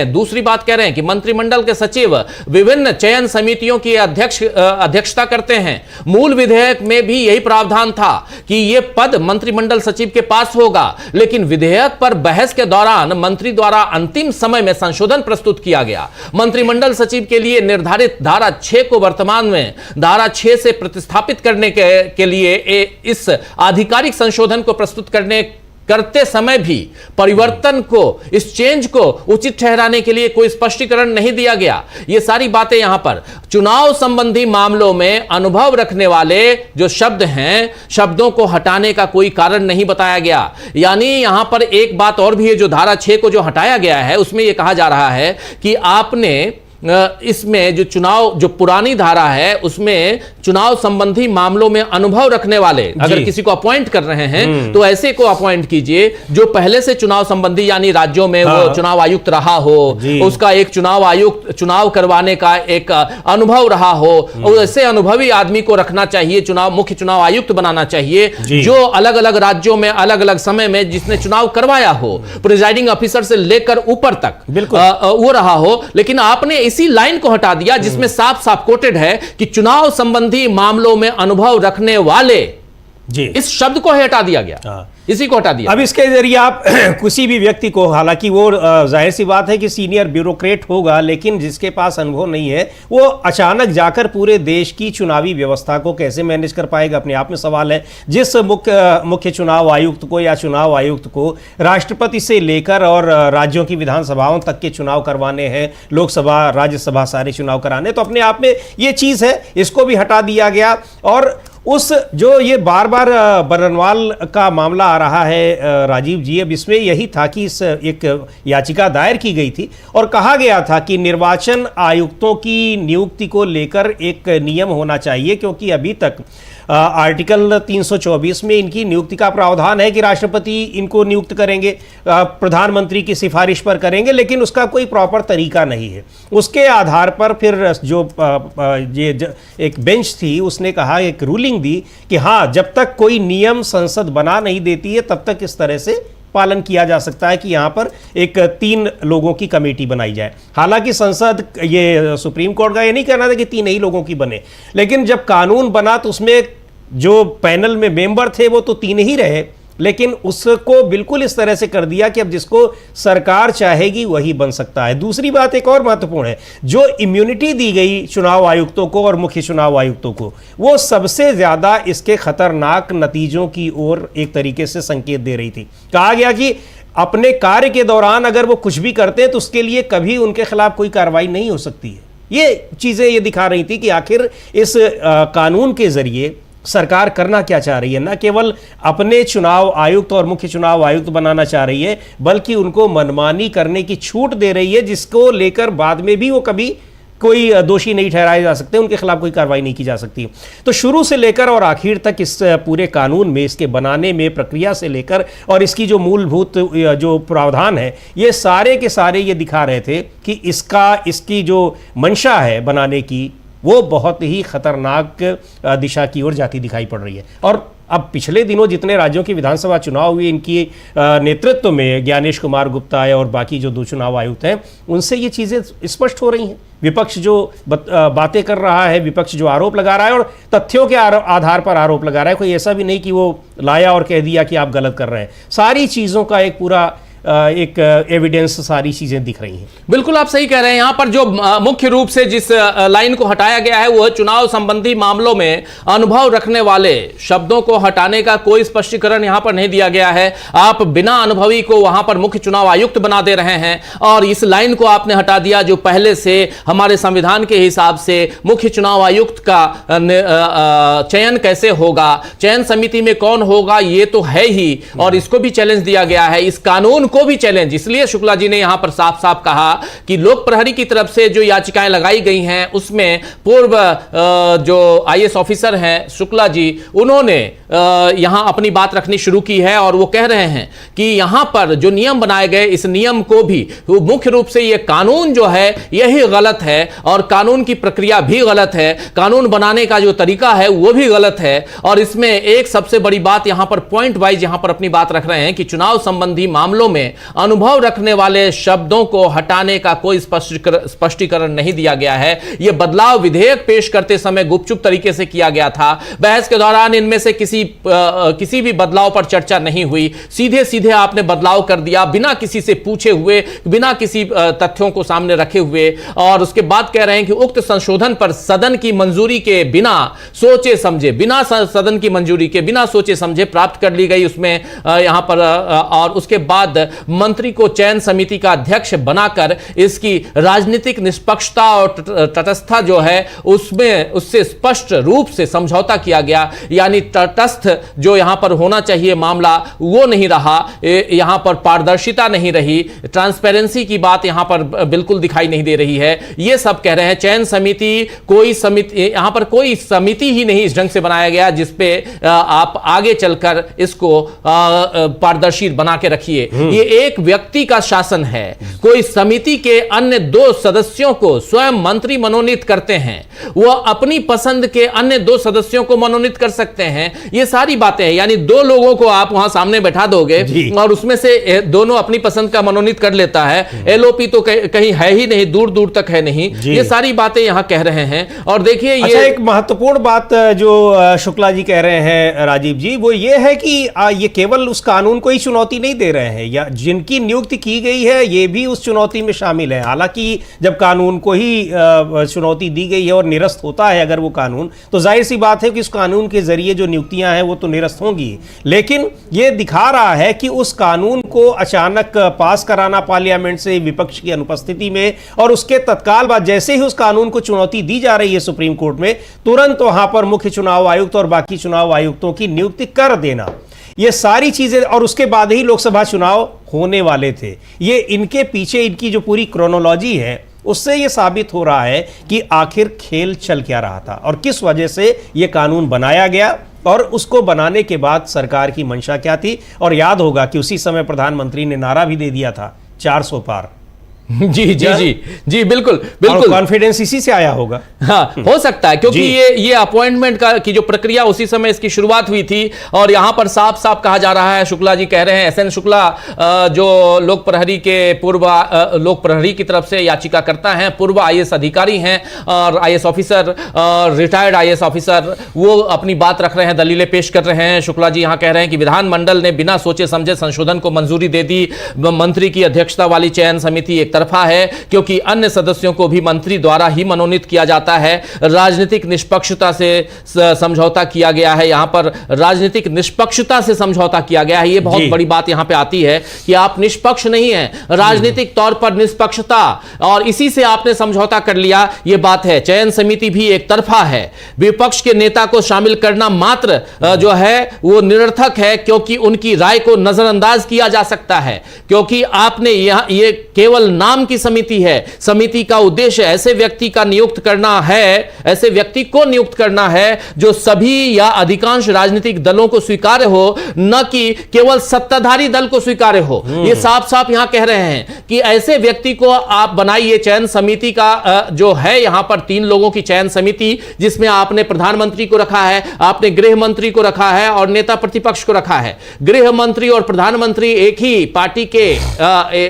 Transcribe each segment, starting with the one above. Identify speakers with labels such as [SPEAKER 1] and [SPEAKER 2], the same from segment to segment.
[SPEAKER 1] दूसरी बात कह रहे हैं कि मंत्रिमंडल के सचिव विभिन्न चयन समितियों की अध्यक्षता करते हैं। मूल विधेयक में भी यही प्रावधान था कि यह पद मंत्रिमंडल सचिव के पास होगा, लेकिन विधेयक पर बहस के दौरान मंत्री द्वारा अंतिम समय में संशोधन प्रस्तुत किया गया। मंत्रिमंडल सचिव के लिए निर्धारित धारा 6 को वर्तमान में धारा 6 से प्रतिस्थापित करने के लिए इस आधिकारिक संशोधन को प्रस्तुत करते समय भी परिवर्तन को, इस चेंज को उचित ठहराने के लिए कोई स्पष्टीकरण नहीं दिया गया। ये सारी बातें यहां पर चुनाव संबंधी मामलों में अनुभव रखने वाले जो शब्द हैं, शब्दों को हटाने का कोई कारण नहीं बताया गया। यानी यहां पर एक बात और भी है, जो धारा 6 को जो हटाया गया है उसमें यह कहा जा रहा है कि आपने इसमें जो पुरानी धारा है उसमें चुनाव संबंधी मामलों में अनुभव रखने वाले अगर किसी को अपॉइंट कर रहे हैं तो ऐसे को अपॉइंट कीजिए जो पहले से चुनाव संबंधी, यानी राज्यों में वो चुनाव आयुक्त रहा हो, उसका एक चुनाव करवाने का एक अनुभव रहा हो, और ऐसे अनुभवी आदमी को रखना चाहिए, मुख्य चुनाव आयुक्त बनाना चाहिए, जो अलग अलग राज्यों में अलग अलग समय में जिसने चुनाव करवाया हो, प्रिजाइडिंग ऑफिसर से लेकर ऊपर तक वो रहा हो। लेकिन आपने इसी लाइन को हटा दिया जिसमें साफ साफ कोटेड है कि चुनाव संबंधी मामलों में अनुभव रखने वाले, इस शब्द को हटा दिया गया, इसी को हटा दिया।
[SPEAKER 2] अब इसके जरिए आप किसी भी व्यक्ति को, हालांकि वो जाहिर सी बात है कि सीनियर ब्यूरोक्रेट होगा, लेकिन जिसके पास अनुभव नहीं है वो अचानक जाकर पूरे देश की चुनावी व्यवस्था को कैसे मैनेज कर पाएगा, अपने आप में सवाल है। जिस मुख्य चुनाव आयुक्त को या चुनाव आयुक्त को राष्ट्रपति से लेकर और राज्यों की विधानसभाओं तक के चुनाव करवाने हैं, लोकसभा राज्यसभा सारे चुनाव कराने, तो अपने आप में ये चीज़ है, इसको भी हटा दिया गया। और उस जो ये बार बार बरनवाल का मामला आ रहा है राजीव जी, अब इसमें यही था कि इस एक याचिका दायर की गई थी और कहा गया था कि निर्वाचन आयुक्तों की नियुक्ति को लेकर एक नियम होना चाहिए, क्योंकि अभी तक आर्टिकल 324 में इनकी नियुक्ति का प्रावधान है कि राष्ट्रपति इनको नियुक्त करेंगे, प्रधानमंत्री की सिफारिश पर करेंगे, लेकिन उसका कोई प्रॉपर तरीका नहीं है। उसके आधार पर फिर जो ये एक बेंच थी उसने कहा, एक रूलिंग दी कि हाँ, जब तक कोई नियम संसद बना नहीं देती है तब तक इस तरह से पालन किया जा सकता है कि यहां पर एक 3 लोगों की कमेटी बनाई जाए। हालांकि संसद, ये सुप्रीम कोर्ट का ये नहीं कहना था कि 3 ही लोगों की बने, लेकिन जब कानून बना तो उसमें जो पैनल में मेंबर थे वो तो 3 ही रहे, लेकिन उसको बिल्कुल इस तरह से कर दिया कि अब जिसको सरकार चाहेगी वही बन सकता है। दूसरी बात एक और महत्वपूर्ण है, जो इम्यूनिटी दी गई चुनाव आयुक्तों को और मुख्य चुनाव आयुक्तों को, वो सबसे ज्यादा इसके खतरनाक नतीजों की ओर एक तरीके से संकेत दे रही थी। कहा गया कि अपने कार्य के दौरान अगर वो कुछ भी करते हैं तो उसके लिए कभी उनके खिलाफ कोई कार्रवाई नहीं हो सकती है। ये चीजें ये दिखा रही थी कि आखिर इस कानून के जरिए सरकार करना क्या चाह रही है। न केवल अपने चुनाव आयुक्त और मुख्य चुनाव आयुक्त बनाना चाह रही है, बल्कि उनको मनमानी करने की छूट दे रही है, जिसको लेकर बाद में भी वो कभी कोई दोषी नहीं ठहराए जा सकते, उनके खिलाफ कोई कार्रवाई नहीं की जा सकती। तो शुरू से लेकर और आखिर तक इस पूरे कानून में, इसके बनाने में, प्रक्रिया से लेकर और इसकी जो मूलभूत जो प्रावधान है, ये सारे के सारे ये दिखा रहे थे कि इसकी जो मंशा है बनाने की, वो बहुत ही खतरनाक दिशा की ओर जाती दिखाई पड़ रही है। और अब पिछले दिनों जितने राज्यों की विधानसभा चुनाव हुए, इनकी नेतृत्व में ज्ञानेश कुमार गुप्ता है और बाकी जो 2 चुनाव आयुक्त हैं, उनसे ये चीज़ें स्पष्ट हो रही हैं। विपक्ष जो बातें कर रहा है, विपक्ष जो आरोप लगा रहा है और तथ्यों के आधार पर आरोप लगा रहा है, कोई ऐसा भी नहीं कि वो लाया और कह दिया कि आप गलत कर रहे हैं। सारी चीज़ों का एक पूरा एक एविडेंस, सारी चीजें दिख रही हैं।
[SPEAKER 1] बिल्कुल आप सही कह रहे हैं। यहां पर जो मुख्य रूप से जिस लाइन को हटाया गया है वो चुनाव संबंधी मामलों में अनुभव रखने वाले शब्दों को हटाने का कोई स्पष्टीकरण यहां पर नहीं दिया गया है। आप बिना अनुभवी को वहां पर मुख्य चुनाव आयुक्त बना दे रहे हैं और इस लाइन को आपने हटा दिया जो पहले से हमारे संविधान के हिसाब से मुख्य चुनाव आयुक्त का चयन कैसे होगा, चयन समिति में कौन होगा, ये तो है ही, और इसको भी चैलेंज दिया गया है, इस कानून को भी चैलेंज। इसलिए शुक्ला जी ने यहां पर साफ साफ कहा कि लोक प्रहरी की तरफ से जो याचिकाएं लगाई गई हैं उसमें पूर्व जो आईएएस ऑफिसर हैं शुक्ला जी, उन्होंने यहां अपनी बात रखनी शुरू की है और वो कह रहे हैं कि यहां पर जो नियम बनाए गए, इस नियम को भी मुख्य रूप से ये कानून जो है यही गलत है और कानून की प्रक्रिया भी गलत है, कानून बनाने का जो तरीका है वो भी गलत है। और इसमें एक सबसे बड़ी बात यहां पर पॉइंट वाइज यहां पर अपनी बात रख रहे हैं कि चुनाव संबंधी मामलों में में अनुभव रखने वाले शब्दों को हटाने का कोई स्पष्टीकरण नहीं दिया गया है। यह बदलाव विधेयक पेश करते समय गुपचुप तरीके से किया गया था। बहस के दौरान इनमें से किसी भी बदलाव पर चर्चा नहीं हुई। सीधे सीधे आपने बदलाव कर दिया बिना किसी से पूछे हुए, बिना किसी तथ्यों को सामने रखे हुए, और उसके बाद कह रहे हैं कि उक्त संशोधन पर सदन की मंजूरी के बिना सोचे समझे, बिना सदन की मंजूरी के बिना सोचे समझे प्राप्त कर ली गई उसमें यहां पर, और उसके बाद मंत्री को चयन समिति का अध्यक्ष बनाकर इसकी राजनीतिक निष्पक्षता और तटस्थता जो है उसमें उससे स्पष्ट रूप से समझौता किया गया। यानी तटस्थ जो यहां पर होना चाहिए मामला वो नहीं रहा, यहां पर पारदर्शिता नहीं रही, ट्रांसपेरेंसी की बात यहां पर बिल्कुल दिखाई नहीं दे रही है। ये सब कह रहे हैं चयन समिति, कोई समिति यहां पर कोई समिति ही नहीं इस ढंग से बनाया गया जिसपे आप आगे चलकर इसको पारदर्शी बना के रखिए। ये एक व्यक्ति का शासन है। कोई समिति के अन्य 2 सदस्यों को स्वयं मंत्री मनोनीत करते हैं, वो अपनी पसंद के अन्य 2 सदस्यों को मनोनीत कर सकते हैं। ये सारी बातें हैं, यानी 2 लोगों को आप वहां सामने बैठा दोगे और उसमें से दोनों अपनी पसंद का मनोनीत कर लेता है। एलओपी तो कहीं है ही नहीं, दूर दूर तक है नहीं। ये सारी बातें यहां कह रहे हैं। और देखिए
[SPEAKER 2] ये एक महत्वपूर्ण बात जो शुक्ला जी कह रहे हैं राजीव जी, वो ये है कि ये केवल उस कानून को ही चुनौती नहीं दे रहे हैं, या जिनकी नियुक्ति की गई है ये भी उस चुनौती में शामिल है। हालांकि जब कानून को ही चुनौती दी गई है और निरस्त होता है अगर वो कानून, तो जाहिर सी बात है कि उस कानून के जरिए जो नियुक्तियां हैं वो तो निरस्त होंगी। लेकिन ये दिखा रहा है कि उस कानून को अचानक पास कराना पार्लियामेंट से विपक्ष की अनुपस्थिति में, और उसके तत्काल बाद जैसे ही उस कानून को चुनौती दी जा रही है सुप्रीम कोर्ट में, तुरंत वहां पर मुख्य चुनाव आयुक्त और बाकी चुनाव आयुक्तों की नियुक्ति कर देना, ये सारी चीजें, और उसके बाद ही लोकसभा चुनाव होने वाले थे। ये इनके पीछे इनकी जो पूरी क्रोनोलॉजी है उससे ये साबित हो रहा है कि आखिर खेल चल क्या रहा था और किस वजह से ये कानून बनाया गया, और उसको बनाने के बाद सरकार की मंशा क्या थी। और याद होगा कि उसी समय प्रधानमंत्री ने नारा भी दे दिया था 400 पार।
[SPEAKER 1] जी जी जी जी बिल्कुल बिल्कुल,
[SPEAKER 2] कॉन्फिडेंस इसी से आया होगा।
[SPEAKER 1] हाँ, हो सकता है, क्योंकि ये अपॉइंटमेंट की जो प्रक्रिया उसी समय इसकी शुरुआत हुई थी। और यहां पर साफ साफ कहा जा रहा है, शुक्ला जी कह रहे हैं, एसएन शुक्ला जो लोक प्रहरी के पूर्व लोक प्रहरी की तरफ से याचिकाकर्ता हैं, पूर्व आईएएस अधिकारी हैं और IAS officer, retired IAS officer, वो अपनी बात रख रहे हैं, दलीलें पेश कर रहे हैं। शुक्ला जी यहां कह रहे हैं कि विधानमंडल ने बिना सोचे समझे संशोधन को मंजूरी दे दी। मंत्री की अध्यक्षता वाली चयन समिति एक तरफा है क्योंकि अन्य सदस्यों को भी मंत्री द्वारा ही मनोनीत किया जाता है। राजनीतिक निष्पक्षता से समझौता किया गया है। यहां पर राजनीतिक निष्पक्षता से समझौता किया गया है। यह बहुत बड़ी बात यहां पे आती है कि आप निष्पक्ष नहीं हैं, राजनीतिक तौर पर निष्पक्षता, और इसी से आपने समझौता कर लिया। यह बात है। चयन समिति भी एक तरफा है। विपक्ष के नेता को शामिल करना मात्र जो है वो निरर्थक है, क्योंकि उनकी राय को नजरअंदाज किया जा सकता है, क्योंकि आपने ये केवल नाम की समिति है। समिति का उद्देश्य ऐसे व्यक्ति का नियुक्त करना है, ऐसे व्यक्ति को नियुक्त करना है जो सभी या अधिकांश राजनीतिक दलों को स्वीकार्य हो, न कि केवल सत्ताधारी दल को स्वीकार्य हो। ये साफ साफ यहां कह रहे हैं कि ऐसे व्यक्ति को आप बनाइए। चयन समिति का जो है यहां पर 3 लोगों की चयन समिति, जिसमें आपने प्रधानमंत्री को रखा है, आपने गृह मंत्री को रखा है और नेता प्रतिपक्ष को रखा है। गृह मंत्री और प्रधानमंत्री एक ही पार्टी के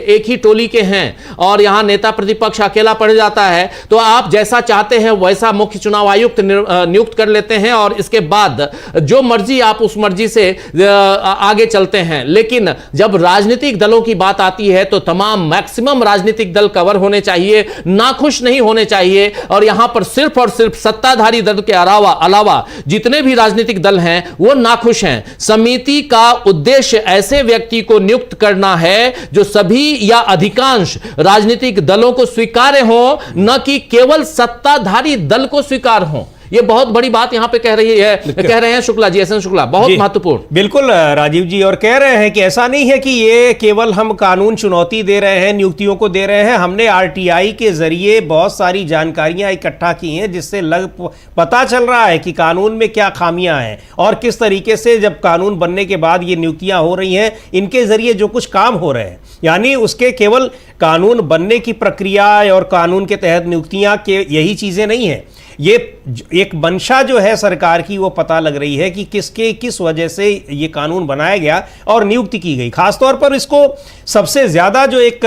[SPEAKER 1] एक ही टोली के हैं और यहां नेता प्रतिपक्ष अकेला पड़ जाता है। तो आप जैसा चाहते हैं वैसा मुख्य चुनाव आयुक्त नियुक्त कर लेते हैं और इसके बाद जो मर्जी आप उस मर्जी से आगे चलते हैं। लेकिन जब राजनीतिक दलों की बात आती है तो तमाम मैक्सिमम राजनीतिक दल कवर होने चाहिए, नाखुश नहीं होने चाहिए। और यहां पर सिर्फ और सिर्फ सत्ताधारी दल के अलावा जितने भी राजनीतिक दल हैं वो नाखुश हैं। समिति का उद्देश्य ऐसे व्यक्ति को नियुक्त करना है जो सभी या अधिकांश राजनीतिक दलों को स्वीकार्य हो, न कि केवल सत्ताधारी दल को स्वीकार हो। ये बहुत बड़ी बात यहां पे कह रहे हैं शुक्ला जी, एसएन शुक्ला, बहुत महत्वपूर्ण।
[SPEAKER 2] बिल्कुल राजीव जी, और कह रहे हैं कि ऐसा नहीं है कि ये केवल हम कानून चुनौती दे रहे हैं, नियुक्तियों को दे रहे हैं। हमने आरटीआई के जरिए बहुत सारी जानकारियां इकट्ठा की हैं जिससे पता चल रहा है कि कानून में क्या खामियां हैं और किस तरीके से जब कानून बनने के बाद ये नियुक्तियां हो रही हैं, इनके जरिए जो कुछ काम हो रहे हैं, यानी उसके केवल कानून बनने की प्रक्रिया और कानून के तहत नियुक्तियां के यही चीजें नहीं है। ये एक मंशा जो है सरकार की वो पता लग रही है कि किस वजह से ये कानून बनाया गया और नियुक्ति की गई। खासतौर पर इसको सबसे ज्यादा जो एक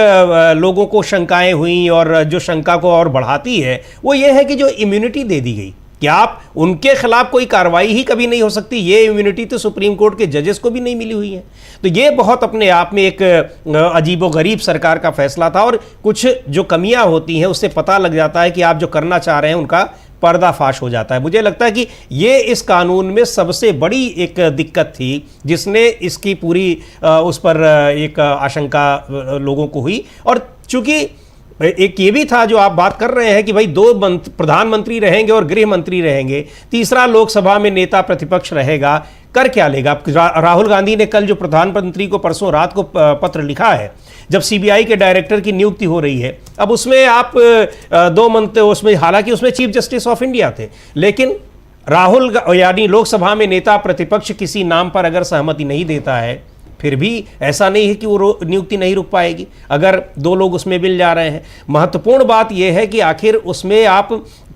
[SPEAKER 2] लोगों को शंकाएं हुई और जो शंका को और बढ़ाती है वो ये है कि जो इम्यूनिटी दे दी गई, क्या आप उनके खिलाफ कोई कार्रवाई ही कभी नहीं हो सकती? ये इम्यूनिटी तो सुप्रीम कोर्ट के जजेस को भी नहीं मिली हुई है। तो ये बहुत अपने आप में एक अजीबोगरीब सरकार का फैसला था और कुछ जो कमियां होती हैं उससे पता लग जाता है कि आप जो करना चाह रहे हैं उनका पर्दाफाश हो जाता है। मुझे लगता है कि ये इस कानून में सबसे बड़ी एक दिक्कत थी जिसने इसकी पूरी उस पर एक आशंका लोगों को हुई। और चूंकि एक ये भी था जो आप बात कर रहे हैं कि भाई दो प्रधानमंत्री रहेंगे और गृह मंत्री रहेंगे, तीसरा लोकसभा में नेता प्रतिपक्ष रहेगा, कर क्या लेगा? राहुल गांधी ने कल जो प्रधानमंत्री को परसों रात को पत्र लिखा है जब सीबीआई के डायरेक्टर की नियुक्ति हो रही है, अब उसमें आप दो मंत्री, उसमें हालांकि उसमें चीफ जस्टिस ऑफ इंडिया थे, लेकिन राहुल यानी लोकसभा में नेता प्रतिपक्ष किसी नाम पर अगर सहमति नहीं देता है फिर भी ऐसा नहीं है कि वो नियुक्ति नहीं रुक पाएगी अगर दो लोग उसमें मिल जा रहे हैं। महत्वपूर्ण बात यह है कि आखिर उसमें आप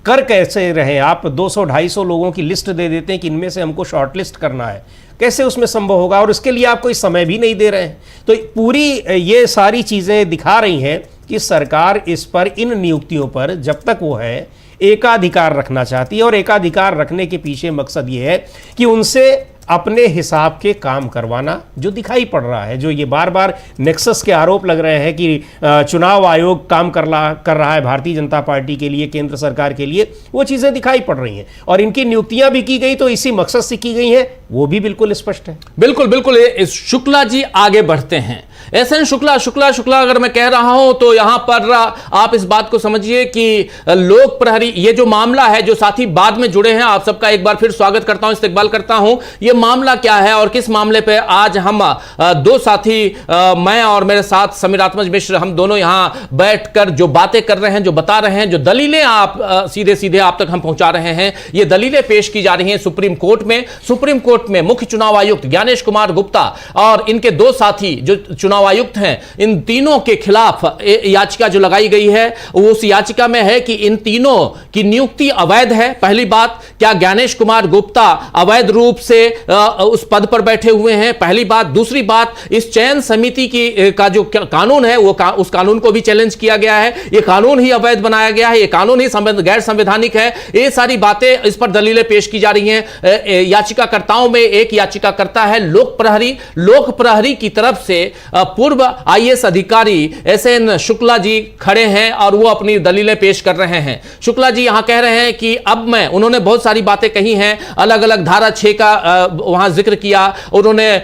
[SPEAKER 2] कर कैसे रहे? आप 200-250 लोगों की लिस्ट दे देते हैं कि इनमें से हमको शॉर्टलिस्ट करना है, कैसे उसमें संभव होगा? और इसके लिए आप कोई समय भी नहीं दे रहे हैं। तो पूरी ये सारी चीज़ें दिखा रही हैं कि सरकार इस पर, इन नियुक्तियों पर जब तक वो है एकाधिकार रखना चाहती है और एकाधिकार रखने के पीछे मकसद ये है कि उनसे अपने हिसाब के काम करवाना जो दिखाई पड़ रहा है। जो ये बार बार नेक्सस के आरोप लग रहे हैं कि चुनाव आयोग काम कर रहा है भारतीय जनता पार्टी के लिए, केंद्र सरकार के लिए, वो चीज़ें दिखाई पड़ रही हैं। और इनकी नियुक्तियां भी की गई तो इसी मकसद से की गई हैं, वो भी बिल्कुल स्पष्ट है।
[SPEAKER 1] बिल्कुल बिल्कुल। शुक्ला जी आगे बढ़ते हैं। एसएन शुक्ला अगर मैं कह रहा हूं तो यहां पर आप इस बात को समझिए कि लोक प्रहरी, ये जो मामला है, जो साथी बाद में जुड़े हैं, आप सबका एक बार फिर स्वागत करता हूं, इस्तकबाल करता हूं। ये मामला क्या है और किस मामले पे आज हम दो साथी, मैं और मेरे साथ समीरात्मज मिश्र, हम दोनों यहां बैठकर जो बातें कर रहे हैं, जो बता रहे हैं, जो दलीलें आप सीधे सीधे आप तक हम पहुंचा रहे हैं, ये दलीलें पेश की जा रही हैं सुप्रीम कोर्ट में। सुप्रीम कोर्ट में मुख्य चुनाव आयुक्त ज्ञानेश कुमार गुप्ता और इनके दो साथी जो चुनाव आयुक्त हैं, इन तीनों के खिलाफ याचिका जो लगाई गई है, उस याचिका में है कि इन तीनों की नियुक्ति अवैध है। पहली बात, क्या ज्ञानेश कुमार गुप्ता अवैध रूप से उस पद पर बैठे हुए हैं? पहली बात। दूसरी बात, इस चयन समिति की का जो कानून है वो उस कानून को भी चैलेंज किया गया है। ये कानून ही अवैध बनाया गया है, ये कानून ही गैर संवैधानिक है। ये सारी बातें, इस पर दलीलें पेश की जा रही हैं। याचिकाकर्ताओं में एक याचिकाकर्ता है लोक प्रहरी की तरफ से पूर्व आईएएस अधिकारी एसएन शुक्ला जी खड़े हैं और वो अपनी दलीलें पेश कर रहे हैं। शुक्ला जी यहां कह रहे हैं कि अब उन्होंने बहुत सारी बातें कही हैं, अलग अलग धारा 6 का वहां जिक्र किया, उन्होंने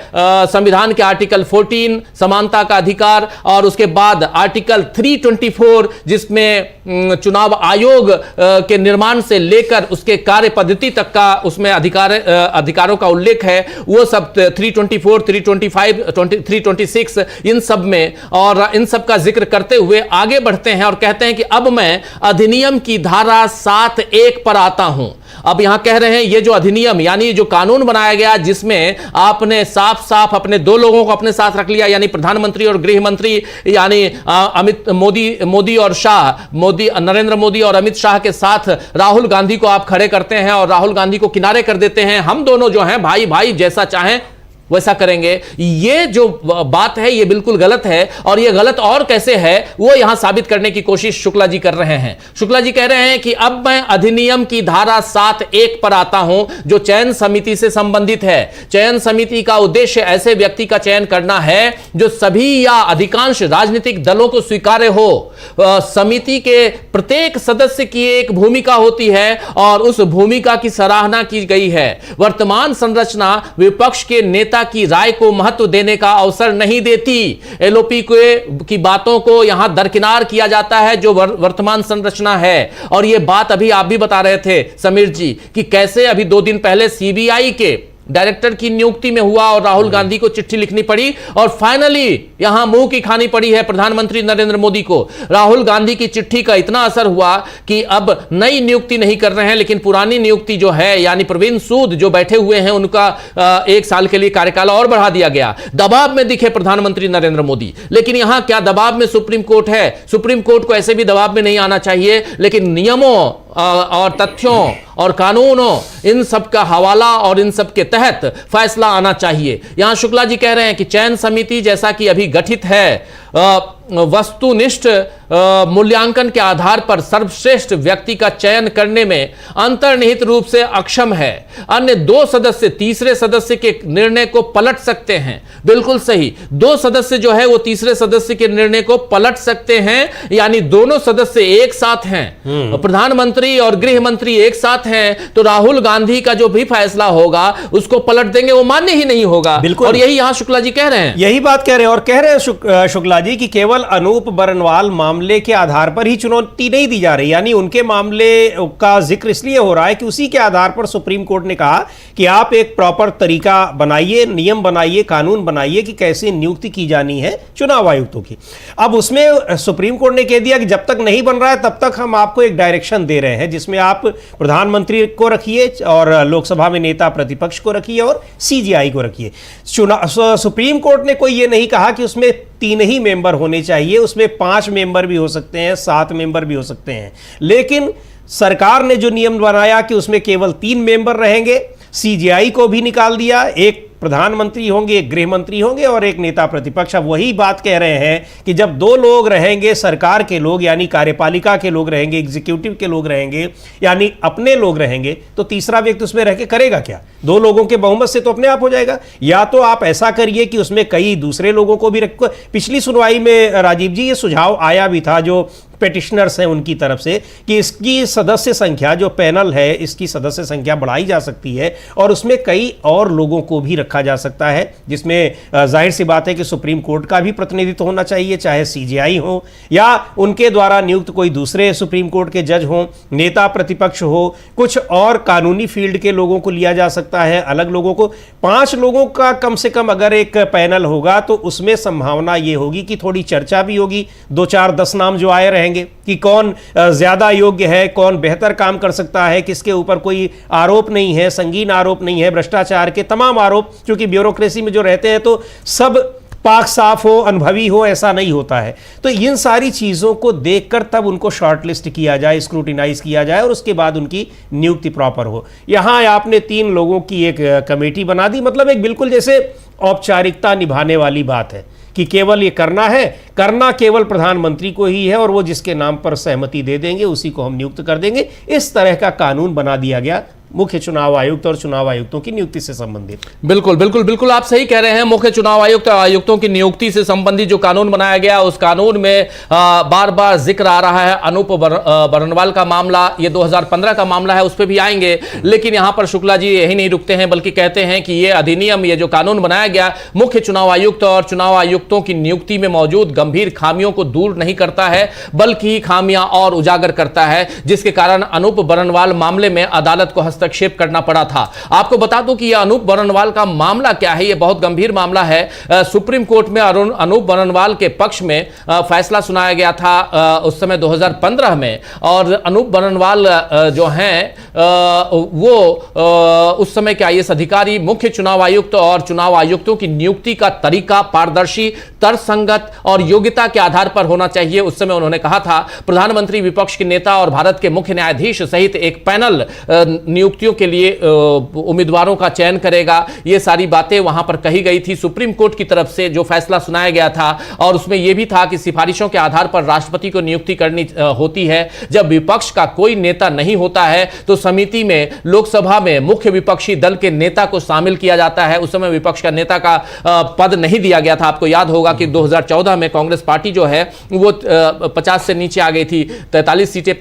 [SPEAKER 1] संविधान के आर्टिकल 14 समानता का अधिकार और उसके बाद आर्टिकल 324 जिसमें चुनाव आयोग के निर्माण से लेकर उसके कार्य पद्धति तक का उसमें अधिकारों का उल्लेख है, वो सब 324, 325, 326 इन सब में, और इन सब का जिक्र करते हुए आगे बढ़ते हैं और कहते हैं कि अब मैं अधिनियम की धारा 7(1) पर आता हूं। अब यहां कह रहे हैं ये जो अधिनियम यानी जो कानून बनाया गया जिसमें आपने साफ साफ अपने दो लोगों को अपने साथ रख लिया, यानी प्रधानमंत्री और गृह मंत्री, यानी मोदी और शाह, नरेंद्र मोदी और अमित शाह के साथ राहुल गांधी को आप खड़े करते हैं और राहुल गांधी को किनारे कर देते हैं। हम दोनों जो हैं भाई भाई जैसा चाहें वैसा करेंगे। ये जो बात है ये बिल्कुल गलत है और ये गलत और कैसे है वो यहां साबित करने की कोशिश शुक्ला जी कर रहे हैं। शुक्ला जी कह रहे हैं कि अब मैं अधिनियम की धारा 7(1) पर आता हूं जो चयन समिति से संबंधित है। चयन समिति का उद्देश्य ऐसे व्यक्ति का चयन करना है जो सभी या अधिकांश राजनीतिक दलों को स्वीकार्य हो। समिति के प्रत्येक सदस्य की एक भूमिका होती है और उस भूमिका की सराहना की गई है। वर्तमान संरचना विपक्ष के नेता की राय को महत्व देने का अवसर नहीं देती। एलओपी की बातों को यहां दरकिनार किया जाता है जो वर्तमान संरचना है। और यह बात अभी आप भी बता रहे थे समीर जी कि कैसे अभी 2 दिन पहले सीबीआई के डायरेक्टर की नियुक्ति में हुआ और राहुल गांधी को चिट्ठी लिखनी पड़ी और फाइनली यहां मुंह की खानी पड़ी है प्रधानमंत्री नरेंद्र मोदी को। राहुल गांधी की चिट्ठी का इतना असर हुआ कि अब नई नियुक्ति नहीं कर रहे हैं, लेकिन पुरानी नियुक्ति जो है यानी प्रवीण सूद जो बैठे हुए हैं उनका 1 साल के लिए कार्यकाल और बढ़ा दिया गया। दबाव में दिखे प्रधानमंत्री नरेंद्र मोदी, लेकिन यहां क्या दबाव में सुप्रीम कोर्ट है? सुप्रीम कोर्ट को ऐसे भी दबाव में नहीं आना चाहिए, लेकिन नियमों और तथ्यों और कानूनों, इन सब का हवाला और इन सब के तहत फैसला आना चाहिए। यहां शुक्ला जी कह रहे हैं कि चयन समिति जैसा कि अभी गठित है, वस्तुनिष्ठ मूल्यांकन के आधार पर सर्वश्रेष्ठ व्यक्ति का चयन करने में अंतर्निहित रूप से अक्षम है। अन्य 2 सदस्य तीसरे सदस्य के निर्णय को पलट सकते हैं। बिल्कुल सही, 2 सदस्य जो है वो तीसरे सदस्य के निर्णय को पलट सकते हैं, यानी दोनों सदस्य एक साथ हैं, प्रधानमंत्री और गृह मंत्री एक साथ हैं, तो राहुल गांधी का जो भी फैसला होगा उसको पलट देंगे, वो मान्य ही नहीं होगा। और यही यहां शुक्ला जी कह रहे हैं,
[SPEAKER 2] यही बात कह रहे हैं। और कह रहे हैं शुक्ला जी कि केवल अनूप बरनवाल मामले के आधार पर ही चुनौती नहीं दी जा रही, यानी उनके मामले का जिक्र इसलिए हो रहा है कि उसी के आधार पर सुप्रीम कोर्ट ने कहा कि आप एक प्रॉपर तरीका बनाइए, नियम बनाइए, कानून बनाइए कि कैसे नियुक्ति की जानी है चुनाव आयुक्तों की। अब उसमें सुप्रीम कोर्ट ने कह दिया कि जब तक नहीं बन रहा है तब तक हम आपको एक डायरेक्शन दे रहे हैं, जिसमें आप प्रधानमंत्री को रखिए और लोकसभा में नेता प्रतिपक्ष को रखिए और सीजीआई को रखिए। सुप्रीम कोर्ट ने कोई ये नहीं कहा कि उसमें 3 ही मेंबर होने चाहिए, उसमें 5 मेंबर भी हो सकते हैं, 7 मेंबर भी हो सकते हैं। लेकिन सरकार ने जो नियम बनाया कि उसमें केवल 3 मेंबर रहेंगे, सीजीआई को भी निकाल दिया, एक प्रधानमंत्री होंगे, एक गृह मंत्री होंगे और एक नेता प्रतिपक्ष। अब वही बात कह रहे हैं कि जब 2 लोग रहेंगे, सरकार के लोग यानी कार्यपालिका के लोग रहेंगे, एग्जीक्यूटिव के लोग रहेंगे यानी अपने लोग रहेंगे, तो तीसरा व्यक्ति उसमें रह के करेगा क्या? 2 लोगों के बहुमत से तो अपने आप हो जाएगा। या तो आप ऐसा करिए कि उसमें कई दूसरे लोगों को भी रखो। पिछली सुनवाई में राजीव जी ये सुझाव आया भी था जो पेटिशनर्स हैं उनकी तरफ से कि इसकी सदस्य संख्या, जो पैनल है इसकी सदस्य संख्या बढ़ाई जा सकती है और उसमें कई और लोगों को भी रखा जा सकता है, जिसमें जाहिर सी बात है कि सुप्रीम कोर्ट का भी प्रतिनिधित्व होना चाहिए, चाहे सीजीआई हो या उनके द्वारा नियुक्त कोई दूसरे सुप्रीम कोर्ट के जज हो, नेता प्रतिपक्ष हो, कुछ और कानूनी फील्ड के लोगों को लिया जा सकता है, अलग लोगों को। 5 लोगों का कम से कम अगर एक पैनल होगा तो उसमें संभावना ये होगी कि थोड़ी चर्चा भी होगी, 2, 4, 10 नाम जो आए रहेंगे कि कौन ज्यादा योग्य है, कौन बेहतर काम कर सकता है, किसके ऊपर कोई आरोप नहीं है, संगीन आरोप नहीं है, भ्रष्टाचार के तमाम आरोप, क्योंकि ब्यूरोक्रेसी में जो रहते हैं तो सब पाक साफ हो, अनुभवी हो, ऐसा नहीं होता है। तो इन सारी चीजों को देखकर तब उनको शॉर्टलिस्ट किया जाए, स्क्रूटिनाइज किया जाए और उसके बाद उनकी नियुक्ति प्रॉपर हो। यहां आपने 3 लोगों की एक कमेटी बना दी, मतलब एक बिल्कुल जैसे औपचारिकता निभाने वाली बात है कि केवल ये करना केवल प्रधानमंत्री को ही है और वो जिसके नाम पर सहमति दे देंगे उसी को हम नियुक्त कर देंगे। इस तरह का कानून बना दिया गया मुख्य चुनाव आयुक्त और चुनाव आयुक्तों की नियुक्ति से संबंधित।
[SPEAKER 1] बिल्कुल बिल्कुल बिल्कुल आप सही कह रहे हैं। मुख्य चुनाव आयुक्त और आयुक्तों की नियुक्ति से संबंधित जो कानून बनाया गया, उस कानून में बार बार जिक्र आ रहा है अनूप बरनवाल का मामला, ये 2015 का मामला है, उस पर भी आएंगे। लेकिन यहां पर शुक्ला जी यही नहीं रुकते हैं, बल्कि कहते हैं कि ये अधिनियम, ये जो कानून बनाया गया, मुख्य चुनाव आयुक्त और चुनाव आयुक्तों की नियुक्ति में मौजूद गंभीर खामियों को दूर नहीं करता है, बल्कि खामियां और उजागर करता है, जिसके कारण अनूप बरनवाल मामले में अदालत को हस्तक्षेप करना पड़ा था। आपको बता दूं कि यह अनूप बरनवाल का मामला क्या है, यह बहुत गंभीर मामला है। सुप्रीम कोर्ट में अनूप बरनवाल के पक्ष में फैसला सुनाया गया था उस समय 2015 में, और अनूप बरनवाल जो हैं वो उस समय के आईएएस अधिकारी, मुख्य चुनाव आयुक्त और चुनाव आयुक्तों की नियुक्ति का तरीका पारदर्शी, तर्कसंगत और योग्यता के आधार पर होना चाहिए। उस समय उन्होंने कहा था प्रधानमंत्री, विपक्ष के नेता और भारत के मुख्य न्यायाधीश सहित एक पैनल नियुक्तियों के लिए उम्मीदवारों का चयन करेगा। ये सारी बातें वहां पर कही गई थी सुप्रीम कोर्ट की तरफ से जो फैसला सुनाया गया था, और उसमें यह भी था कि सिफारिशों के आधार पर राष्ट्रपति को नियुक्ति करनी होती है। जब विपक्ष का कोई नेता नहीं होता है तो समिति में, लोकसभा में मुख्य विपक्षी दल के नेता को शामिल किया जाता है। उस समय विपक्ष का नेता का पद नहीं दिया गया था। आपको याद होगा कि 2014 में कांग्रेस पार्टी जो है वो 50 से नीचे आ गई थी, 43 सीटें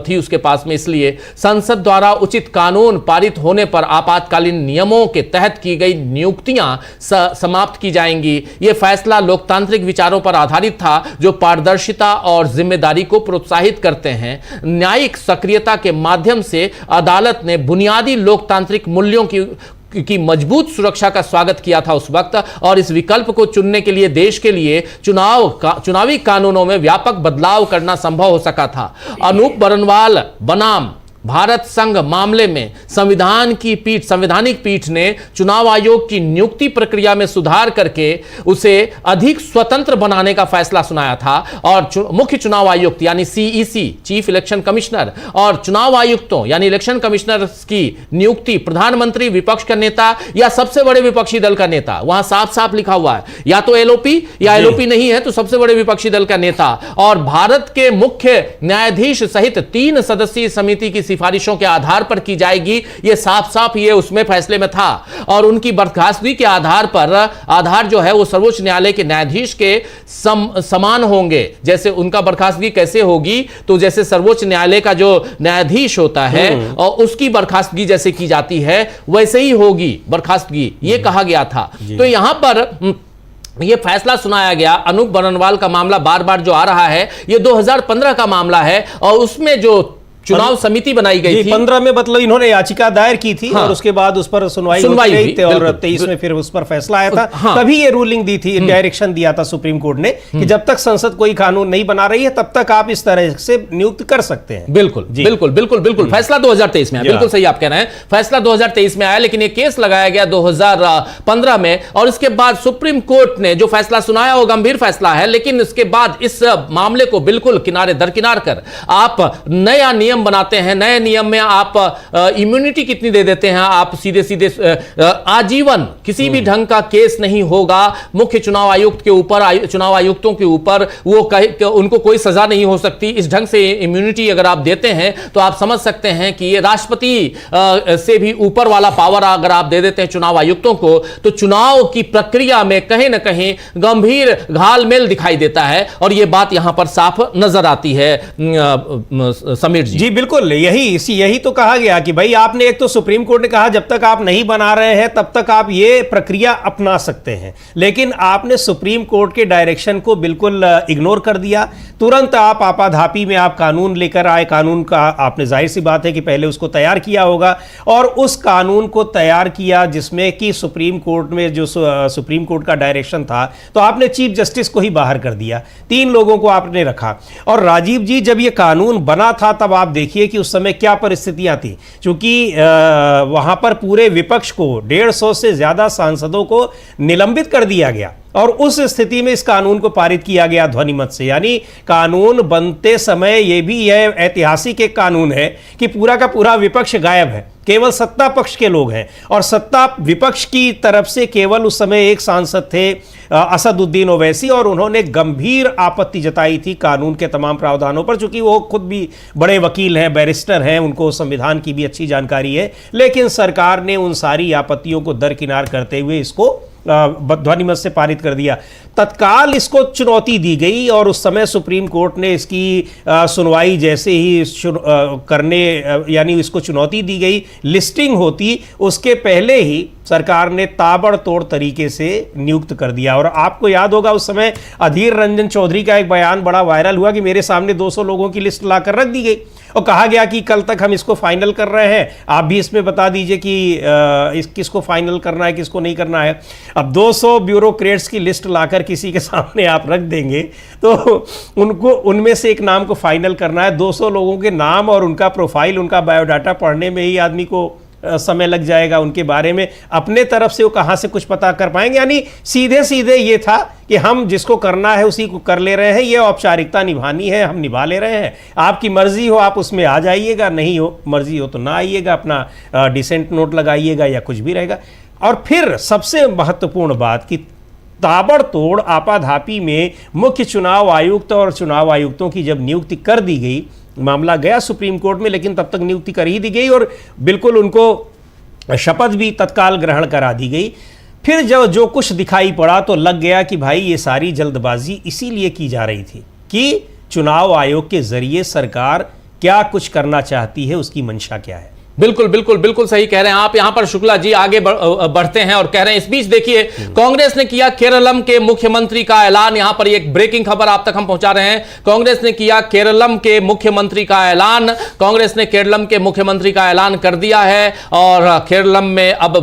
[SPEAKER 1] थी उसके पास में। इसलिए संसद द्वारा उचित कानून पारित होने पर आपातकालीन नियमों के तहत की गई नियुक्तियां समाप्त की जाएंगी। यह फैसला लोकतांत्रिक विचारों पर आधारित था जो पारदर्शिता और जिम्मेदारी को प्रोत्साहित करते हैं। न्यायिक सक्रियता के माध्यम से अदालत ने बुनियादी लोकतांत्रिक मूल्यों की मजबूत सुरक्षा का स्वागत किया था उस वक्त, और इस विकल्प को चुनने के लिए देश के लिए चुनावी कानूनों में व्यापक बदलाव करना संभव हो सका था। अनूप बरनवाल बनाम भारत संघ मामले में संवैधानिक पीठ ने चुनाव आयोग की नियुक्ति प्रक्रिया में सुधार करके उसे अधिक स्वतंत्र बनाने का फैसला सुनाया था और मुख्य चुनाव आयुक्त यानी सीईसी चीफ इलेक्शन कमिश्नर और चुनाव आयुक्तों यानी इलेक्शन कमिश्नर की नियुक्ति प्रधानमंत्री, विपक्ष का नेता या सबसे बड़े विपक्षी दल का नेता, वहां साफ साफ लिखा हुआ है या तो एलओपी या एलओपी नहीं है तो सबसे बड़े विपक्षी दल का नेता, और भारत के मुख्य न्यायाधीश सहित 3 सदस्यीय समिति की सिफारिशों के आधार पर की जाएगी। यह साफ साफ ये उसमें फैसले में था और उनकी बर्खास्तगी के आधार जो है वो सर्वोच्च न्यायालय के न्यायाधीश के समान होंगे। जैसे उनका बर्खास्तगी कैसे होगी, तो जैसे सर्वोच्च न्यायालय का जो न्यायाधीश होता है और उसकी बर्खास्तगी जैसे की जाती है वैसे ही होगी बर्खास्तगी, ये कहा गया था। तो यहां पर ये फैसला सुनाया गया। अनूप बरनवाल का मामला बार बार जो आ रहा है ये 2015 का मामला है और उसमें जो चुनाव समिति बनाई गई थी
[SPEAKER 2] 15 में, मतलब इन्होंने याचिका दायर की थी और उसके बाद उस पर सुनवाई हुई थी और 23 में फिर उस पर फैसला आया था। तभी ये रूलिंग दी थी, डायरेक्शन दिया था सुप्रीम कोर्ट ने कि जब तक संसद कोई कानून नहीं बना रही है तब तक आप इस तरह से नियुक्त कर सकते हैं।
[SPEAKER 1] बिल्कुल बिल्कुल बिल्कुल बिल्कुल फैसला 2023 में आया, बिल्कुल सही आप कह रहे हैं, फैसला 2023 में आया, लेकिन ये केस लगाया गया 2015 में और इसके बाद सुप्रीम कोर्ट ने जो फैसला सुनाया वो गंभीर फैसला है, लेकिन इसके बाद इस मामले को बिल्कुल दरकिनार कर आप नया नियम बनाते हैं। नए नियम में आप इम्यूनिटी कितनी दे देते हैं, आप सीधे सीधे आजीवन किसी भी ढंग का केस नहीं होगा मुख्य चुनाव आयुक्त के ऊपर, चुनाव आयुक्तों के ऊपर, वो उनको कोई सजा नहीं हो सकती। इस ढंग से इम्यूनिटी अगर आप देते हैं तो आप समझ सकते हैं कि ये राष्ट्रपति से भी ऊपर वाला पावर अगर आप दे देते हैं चुनाव आयुक्तों को, तो चुनाव की प्रक्रिया में कहीं ना कहीं गंभीर घालमेल दिखाई देता है और यह बात यहां पर साफ नजर आती है। समीर जी
[SPEAKER 2] बिल्कुल यही तो कहा गया कि भाई आपने, एक तो सुप्रीम कोर्ट ने कहा जब तक आप नहीं बना रहे हैं तब तक आप ये प्रक्रिया अपना सकते हैं, लेकिन आपने सुप्रीम कोर्ट के डायरेक्शन को बिल्कुल इग्नोर कर दिया। तुरंत आप आपाधापी में आप कानून लेकर आए। कानून का आपने, जाहिर सी बात है कि पहले उसको तैयार किया होगा और उस कानून को तैयार किया जिसमें कि सुप्रीम कोर्ट में जो सुप्रीम कोर्ट का डायरेक्शन था, तो आपने चीफ जस्टिस को ही बाहर कर दिया, 3 लोगों को आपने रखा। और राजीव जी जब ये कानून बना था तब आप देखिए कि उस समय क्या परिस्थितियां थी, क्योंकि वहां पर पूरे विपक्ष को 150 से ज्यादा सांसदों को निलंबित कर दिया गया और उस स्थिति में इस कानून को पारित किया गया ध्वनिमत से। यानी कानून बनते समय यह भी यह ऐतिहासिक एक कानून है कि पूरा का पूरा विपक्ष गायब है, केवल सत्ता पक्ष के लोग हैं और सत्ता विपक्ष की तरफ से केवल उस समय एक सांसद थे असदुद्दीन ओवैसी और उन्होंने गंभीर आपत्ति जताई थी कानून के तमाम प्रावधानों पर, चूंकि वो खुद भी बड़े वकील हैं, बैरिस्टर हैं, उनको संविधान की भी अच्छी जानकारी है, लेकिन सरकार ने उन सारी आपत्तियों को दरकिनार करते हुए इसको ध्वनिमत से पारित कर दिया। तत्काल इसको चुनौती दी गई और उस समय सुप्रीम कोर्ट ने इसकी सुनवाई जैसे ही यानी इसको चुनौती दी गई, लिस्टिंग होती उसके पहले ही सरकार ने ताबड़तोड़ तरीके से नियुक्त कर दिया। और आपको याद होगा उस समय अधीर रंजन चौधरी का एक बयान बड़ा वायरल हुआ कि मेरे सामने 200 लोगों की लिस्ट लाकर रख दी गई और कहा गया कि कल तक हम इसको फाइनल कर रहे हैं, आप भी इसमें बता दीजिए कि किसको फाइनल करना है, किसको नहीं करना है। अब 200 ब्यूरोक्रेट्स की लिस्ट लाकर किसी के सामने आप रख देंगे तो उनको उनमें से एक नाम को फाइनल करना है। 200 लोगों के नाम और उनका प्रोफाइल, उनका बायोडाटा पढ़ने में ही आदमी को समय लग जाएगा, उनके बारे में अपने तरफ से वो कहां से कुछ पता कर पाएंगे। यानी सीधे सीधे ये था कि हम जिसको करना है उसी को कर ले रहे हैं, ये औपचारिकता निभानी है, हम निभा ले रहे हैं, आपकी मर्जी हो आप उसमें आ जाइएगा, नहीं हो मर्जी हो तो ना आइएगा, अपना डिसेंट नोट लगाइएगा या कुछ भी रहेगा। और फिर सबसे महत्वपूर्ण बात कि ताबड़तोड़ आपाधापी में मुख्य चुनाव आयुक्त और चुनाव आयुक्तों की जब नियुक्ति कर दी गई, मामला गया सुप्रीम कोर्ट में, लेकिन तब तक नियुक्ति कर ही दी गई और बिल्कुल उनको शपथ भी तत्काल ग्रहण करा दी गई। फिर जो कुछ दिखाई पड़ा तो लग गया कि भाई ये सारी जल्दबाजी इसीलिए की जा रही थी कि चुनाव आयोग के जरिए सरकार क्या कुछ करना चाहती है, उसकी मंशा क्या है।
[SPEAKER 1] बिल्कुल बिल्कुल बिल्कुल सही कह रहे हैं आप। यहां पर शुक्ला जी आगे बढ़ते हैं और कह रहे हैं, इस बीच देखिए कांग्रेस ने किया केरलम के मुख्यमंत्री का ऐलान। यहां पर एक ब्रेकिंग खबर आप तक हम पहुंचा रहे हैं। कांग्रेस ने किया केरलम के मुख्यमंत्री का ऐलान। कांग्रेस ने केरलम के मुख्यमंत्री का ऐलान कर दिया है और केरलम में अब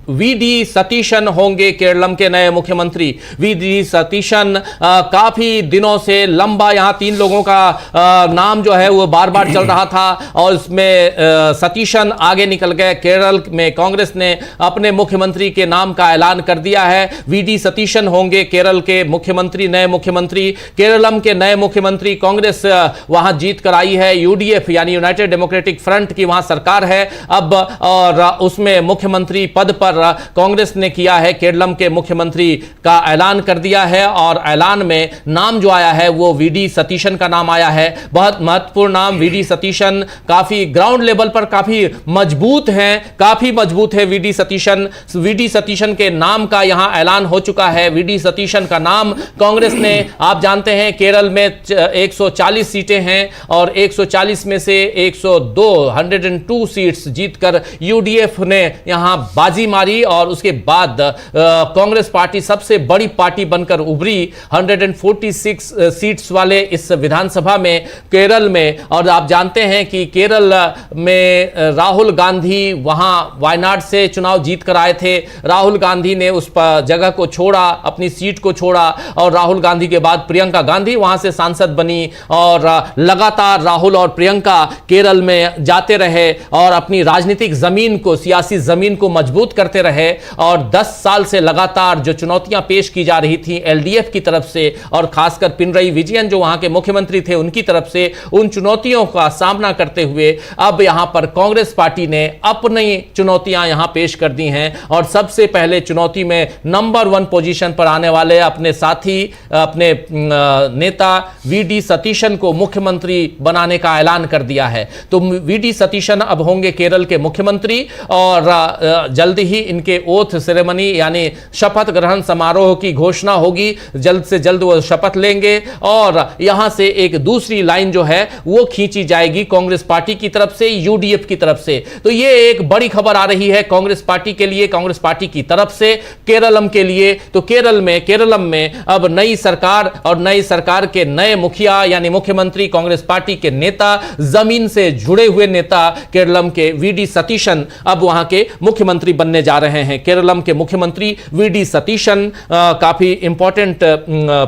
[SPEAKER 1] वी.डी. सतीशन होंगे केरलम के नए मुख्यमंत्री। वी.डी. सतीशन काफी दिनों से लंबा यहां 3 लोगों का नाम जो है वो बार बार चल रहा था और इसमें सतीशन आगे निकल गए। केरल में कांग्रेस ने अपने मुख्यमंत्री के नाम का ऐलान कर दिया है। वी.डी. सतीशन होंगे केरल के मुख्यमंत्री, नए मुख्यमंत्री। केरलम के नए मुख्यमंत्री, कांग्रेस वहां जीत कर आई है। यूडीएफ यानी यूनाइटेड डेमोक्रेटिक फ्रंट की वहां सरकार है अब, और उसमें मुख्यमंत्री पद पर कांग्रेस ने किया है केरलम के मुख्यमंत्री का ऐलान कर दिया है और ऐलान में नाम जो आया है वो वी.डी. सतीशन का नाम आया है। बहुत महत्वपूर्ण नाम वी.डी. सतीशन, काफी ग्राउंड लेवल पर काफी मजबूत हैं, काफी मजबूत है वी.डी. सतीशन। वी.डी. सतीशन के नाम का यहां ऐलान हो चुका है। वी.डी. सतीशन का नाम कांग्रेस ने, आप जानते हैं केरल में 140 सीटें हैं और 140 में से 102 सीट्स जीतकर यूडीएफ ने यहां बाजी मारी और उसके बाद कांग्रेस पार्टी सबसे बड़ी पार्टी बनकर उभरी 146 सीट्स वाले इस विधानसभा में केरल में। और आप जानते हैं कि केरल में राहुल गांधी वहां वायनाड से चुनाव जीत कर आए थे। राहुल गांधी ने उस जगह को छोड़ा, अपनी सीट को छोड़ा और राहुल गांधी के बाद प्रियंका गांधी वहां से सांसद बनी और लगातार राहुल और प्रियंका केरल में जाते रहे और अपनी राजनीतिक जमीन को, सियासी जमीन को मजबूत करते रहे। और 10 साल से लगातार जो चुनौतियां पेश की जा रही थी एलडीएफ की तरफ से और खासकर पिनरई विजयन जो वहां के मुख्यमंत्री थे उनकी तरफ से, उन चुनौतियों का सामना करते हुए अब यहां पर कांग्रेस पार्टी ने अपनी चुनौतियां यहां पेश कर दी हैं और सबसे पहले चुनौती में नंबर 1 पोजीशन पर आने वाले अपने साथी, अपने नेता वी.डी. सतीशन को मुख्यमंत्री बनाने का ऐलान कर दिया है। तो वी.डी. सतीशन अब होंगे केरल के मुख्यमंत्री और जल्द ही इनके ओथ सेरेमनी यानी शपथ ग्रहण समारोह की घोषणा होगी। जल्द से जल्द वो शपथ लेंगे और यहां से एक दूसरी लाइन जो है वो खींची जाएगी कांग्रेस पार्टी की तरफ से, यूडीएफ की तरफ से। तो ये एक बड़ी खबर आ रही है कांग्रेस पार्टी के लिए, कांग्रेस पार्टी की तरफ से केरलम के लिए। तो केरलम में अब नई सरकार और नई सरकार के नए मुखिया यानी मुख्यमंत्री, कांग्रेस पार्टी के नेता, जमीन से जुड़े हुए नेता केरलम के वी.डी. सतीशन अब वहां के मुख्यमंत्री बनने जा रहे हैं। केरलम के मुख्यमंत्री वी.डी. सतीशन, काफी इंपॉर्टेंट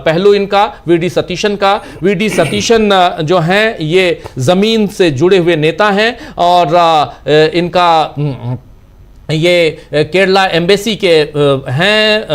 [SPEAKER 1] पहलू इनका वीडी सतीशन का। वीडी सतीशन जो हैं ये जमीन से जुड़े हुए नेता हैं और इनका ये केरला एम्बेसी के हैं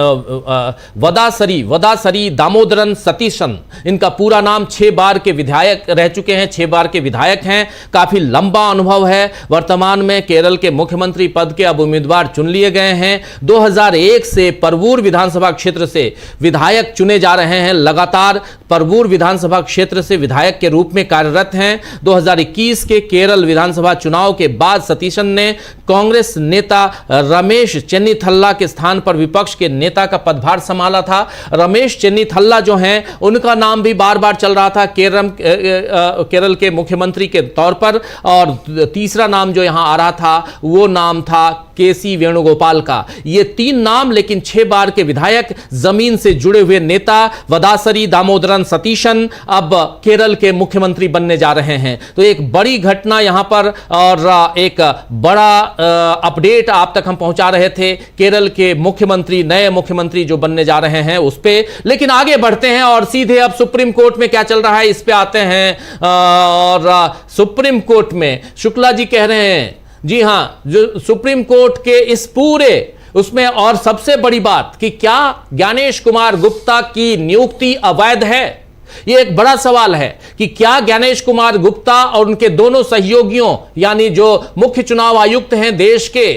[SPEAKER 1] वदासरी दामोदरन सतीशन, इनका पूरा नाम। 6 बार के विधायक रह चुके हैं, 6 बार के विधायक हैं, काफ़ी लंबा अनुभव है। वर्तमान में केरल के मुख्यमंत्री पद के अब उम्मीदवार चुन लिए गए हैं। 2001 से परवूर विधानसभा क्षेत्र से विधायक चुने जा रहे हैं, लगातार परवूर विधानसभा क्षेत्र से विधायक के रूप में कार्यरत हैं। 2021 के केरल विधानसभा चुनाव के बाद सतीशन ने कांग्रेस नेता रमेश चेन्नीथल्ला के स्थान पर विपक्ष के नेता का पदभार संभाला था। रमेश चेन्नीथल्ला जो हैं उनका नाम भी बार बार चल रहा था केरल के मुख्यमंत्री के तौर पर, और तीसरा नाम जो यहां आ रहा था वो नाम था के.सी. वेणुगोपाल का। ये 3 नाम, लेकिन 6 बार के विधायक, जमीन से जुड़े हुए नेता वदासरी दामोदरन सतीशन अब केरल के मुख्यमंत्री बनने जा रहे हैं। तो एक बड़ी घटना यहां पर और एक बड़ा अपडेट आप तक हम पहुंचा रहे थे केरल के मुख्यमंत्री, नए मुख्यमंत्री जो बनने जा रहे हैं उस पे। लेकिन आगे बढ़ते हैं और सीधे अब सुप्रीम कोर्ट में क्या चल रहा है इस पे आते हैं। और सुप्रीम कोर्ट में शुक्ला जी कह रहे हैं, जी हां, जो सुप्रीम कोर्ट के इस पूरे उसमें और सबसे बड़ी बात कि क्या ज्ञानेश कुमार गुप्ता की नियुक्ति अवैध है? यह एक बड़ा सवाल है कि क्या ज्ञानेश कुमार गुप्ता और उनके दोनों सहयोगियों यानी जो मुख्य चुनाव आयुक्त हैं देश के,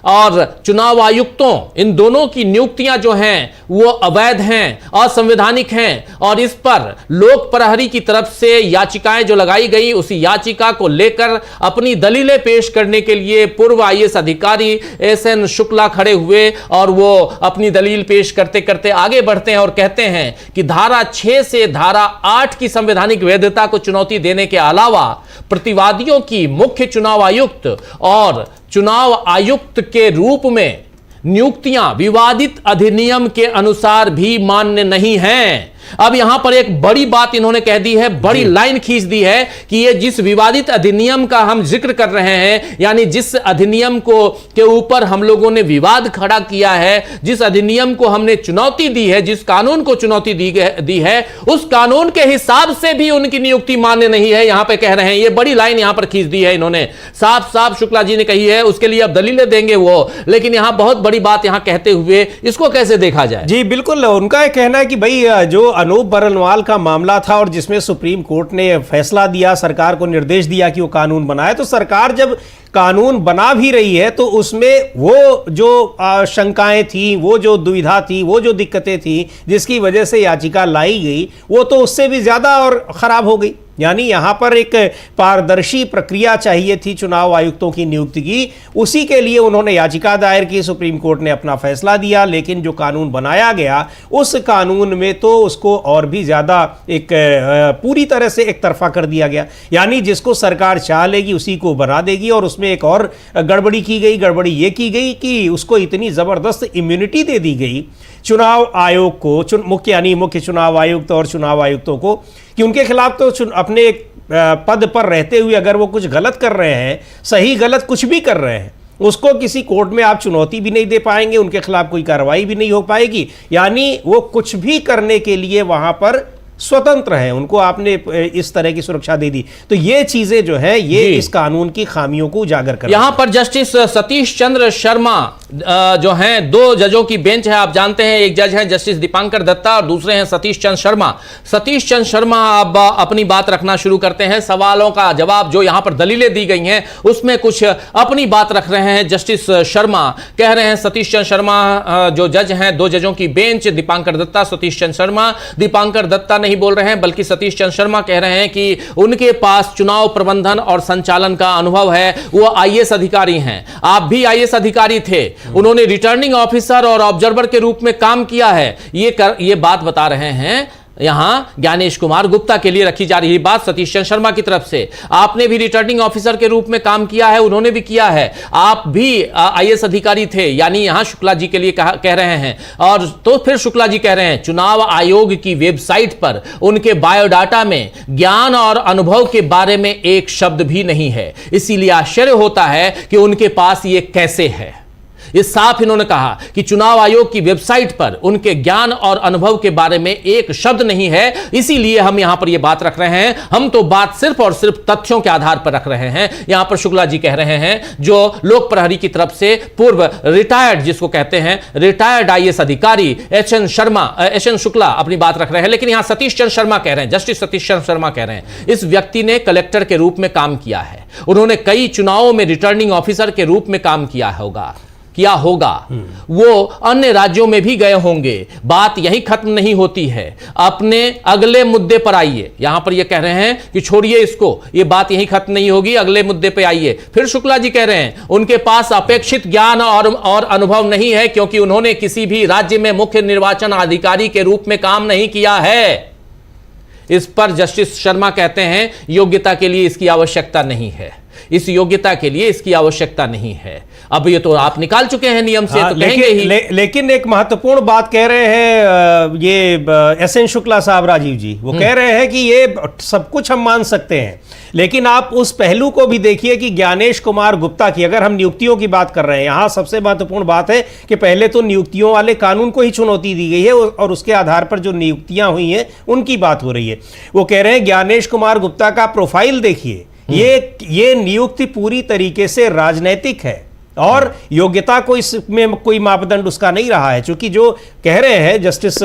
[SPEAKER 1] और चुनाव आयुक्तों, इन दोनों की नियुक्तियां जो हैं वो अवैध हैं, असंवैधानिक हैं, और इस पर लोक प्रहरी की तरफ से याचिकाएं जो लगाई गई, उसी याचिका को लेकर अपनी दलीलें पेश करने के लिए पूर्व आईएएस अधिकारी एसएन शुक्ला खड़े हुए और वो अपनी दलील पेश करते करते आगे बढ़ते हैं और कहते हैं कि धारा 6 से धारा 8 की संवैधानिक वैधता को चुनौती देने के अलावा प्रतिवादियों की मुख्य चुनाव आयुक्त और चुनाव आयुक्त के रूप में नियुक्तियां विवादित अधिनियम के अनुसार भी मान्य नहीं हैं। अब यहां पर एक बड़ी बात इन्होंने कह दी है, बड़ी लाइन खींच दी है कि ये जिस विवादित अधिनियम का हम जिक्र कर रहे हैं, यानी जिस अधिनियम को के ऊपर हम लोगों ने विवाद खड़ा किया है, जिस अधिनियम को हमने चुनौती दी है, जिस कानून को चुनौती दी है, उस कानून के हिसाब से भी उनकी नियुक्ति मान्य नहीं है, यहां पर कह रहे हैं। ये बड़ी लाइन यहां पर खींच दी है इन्होंने, साफ साफ शुक्ला जी ने कही है। उसके लिए अब दलीलें देंगे वो, लेकिन यहां बहुत बड़ी बात यहां कहते हुए इसको कैसे देखा जाए?
[SPEAKER 2] जी बिल्कुल, उनका कहना है कि भाई जो अनूप बरनवाल का मामला था और जिसमें सुप्रीम कोर्ट ने फैसला दिया, सरकार को निर्देश दिया कि वो कानून बनाए, तो सरकार जब कानून बना भी रही है तो उसमें वो जो शंकाएं थी, वो जो दुविधा थी, वो जो दिक्कतें थी जिसकी वजह से याचिका लाई गई, वो तो उससे भी ज्यादा और खराब हो गई। यानी यहां पर एक पारदर्शी प्रक्रिया चाहिए थी चुनाव आयुक्तों की नियुक्ति की, उसी के लिए उन्होंने याचिका दायर की, सुप्रीम कोर्ट ने अपना फैसला दिया, लेकिन जो कानून बनाया गया उस कानून में तो उसको और भी ज्यादा एक पूरी तरह से एक तरफा कर दिया गया। यानी जिसको सरकार चाह लेगी उसी को बना देगी, और उसमें एक और गड़बड़ी की गई। गड़बड़ी ये की गई कि उसको इतनी जबरदस्त इम्यूनिटी दे दी गई चुनाव आयोग को, मुख्य चुनाव आयुक्त और चुनाव आयुक्तों को, कि उनके खिलाफ तो अपने पद पर रहते हुए अगर वो कुछ गलत कर रहे हैं, सही गलत कुछ भी कर रहे हैं, उसको किसी कोर्ट में आप चुनौती भी नहीं दे पाएंगे, उनके खिलाफ कोई कार्रवाई भी नहीं हो पाएगी। यानी वो कुछ भी करने के लिए वहां पर स्वतंत्र है, उनको आपने इस तरह की सुरक्षा दे दी। तो ये चीजें जो है ये इस कानून की खामियों को उजागर कर,
[SPEAKER 1] यहां पर जस्टिस सतीश चंद्र शर्मा जो हैं, दो जजों की बेंच है, आप जानते हैं, एक जज हैं जस्टिस दीपांकर दत्ता और दूसरे हैं सतीश चंद्र शर्मा। सतीश चंद्र शर्मा अब अपनी बात रखना शुरू करते हैं, सवालों का जवाब जो यहां पर दलीलें दी गई हैं उसमें कुछ अपनी बात रख रहे हैं। जस्टिस शर्मा कह रहे हैं, सतीश चंद्र शर्मा जो जज हैं, दो जजों की बेंच, दीपांकर दत्ता, सतीश चंद्र शर्मा। दीपांकर दत्ता नहीं बोल रहे हैं बल्कि सतीश चंद्र शर्मा कह रहे हैं कि उनके पास चुनाव प्रबंधन और संचालन का अनुभव है, वो आईएएस अधिकारी हैं, आप भी आईएएस अधिकारी थे, उन्होंने रिटर्निंग ऑफिसर और ऑब्जर्वर के रूप में काम किया है। ये बात बता रहे हैं यहां ज्ञानेश कुमार गुप्ता के लिए रखी जा रही बात सतीश चंद्र शर्मा की तरफ से। आपने भी रिटर्निंग ऑफिसर के रूप में काम किया है, उन्होंने भी किया है, आप भी आईएएस अधिकारी थे, यानी यहां शुक्ला जी के लिए कह रहे हैं। और तो फिर शुक्ला जी कह रहे हैं, चुनाव आयोग की वेबसाइट पर उनके बायोडाटा में ज्ञान और अनुभव के बारे में एक शब्द भी नहीं है, इसीलिए आश्चर्य होता है कि उनके पास ये कैसे है। ये साफ इन्होंने कहा कि चुनाव आयोग की वेबसाइट पर उनके ज्ञान और अनुभव के बारे में एक शब्द नहीं है, इसीलिए हम यहां पर यह बात रख रहे हैं। हम तो बात सिर्फ और सिर्फ तथ्यों के आधार पर रख रहे हैं। यहां पर शुक्ला जी कह रहे हैं, जो लोक प्रहरी की तरफ से पूर्व रिटायर्ड, जिसको कहते हैं रिटायर्ड आईएएस अधिकारी एसएन शुक्ला अपनी बात रख रहे हैं, लेकिन यहां सतीश चंद्र शर्मा कह रहे हैं, जस्टिस सतीश चंद्र शर्मा कह रहे हैं, इस व्यक्ति ने कलेक्टर के रूप में काम किया है, उन्होंने कई चुनावों में रिटर्निंग ऑफिसर के रूप में काम किया होगा, वो अन्य राज्यों में भी गए होंगे। बात यही खत्म नहीं होती है, अपने अगले मुद्दे पर आइए। यहां पर ये कह रहे हैं कि छोड़िए इसको, ये बात यही खत्म नहीं होगी, अगले मुद्दे पे आइए। फिर शुक्ला जी कह रहे हैं उनके पास अपेक्षित ज्ञान और अनुभव नहीं है, क्योंकि उन्होंने किसी भी राज्य में मुख्य निर्वाचन अधिकारी के रूप में काम नहीं किया है। इस पर जस्टिस शर्मा कहते हैं, योग्यता के लिए इसकी आवश्यकता नहीं है, इस योग्यता के लिए इसकी आवश्यकता नहीं है। अब ये तो आप निकाल चुके हैं नियम से, तो कहेंगे ही।
[SPEAKER 2] लेकिन एक महत्वपूर्ण बात कह रहे हैं ये एसएन शुक्ला साहब, राजीव जी, वो कह रहे हैं कि ये सब कुछ हम मान सकते हैं, लेकिन आप उस पहलू को भी देखिए कि ज्ञानेश कुमार गुप्ता की, अगर हम नियुक्तियों की बात कर रहे हैं, यहां सबसे महत्वपूर्ण बात है कि पहले तो नियुक्तियों वाले कानून को ही चुनौती दी गई है और उसके आधार पर जो नियुक्तियां हुई हैं उनकी बात हो रही है। वो कह रहे हैं ज्ञानेश कुमार गुप्ता का प्रोफाइल देखिए, ये नियुक्ति पूरी तरीके से राजनैतिक है और योग्यता को इसमें कोई मापदंड उसका नहीं रहा है। क्योंकि जो कह रहे हैं जस्टिस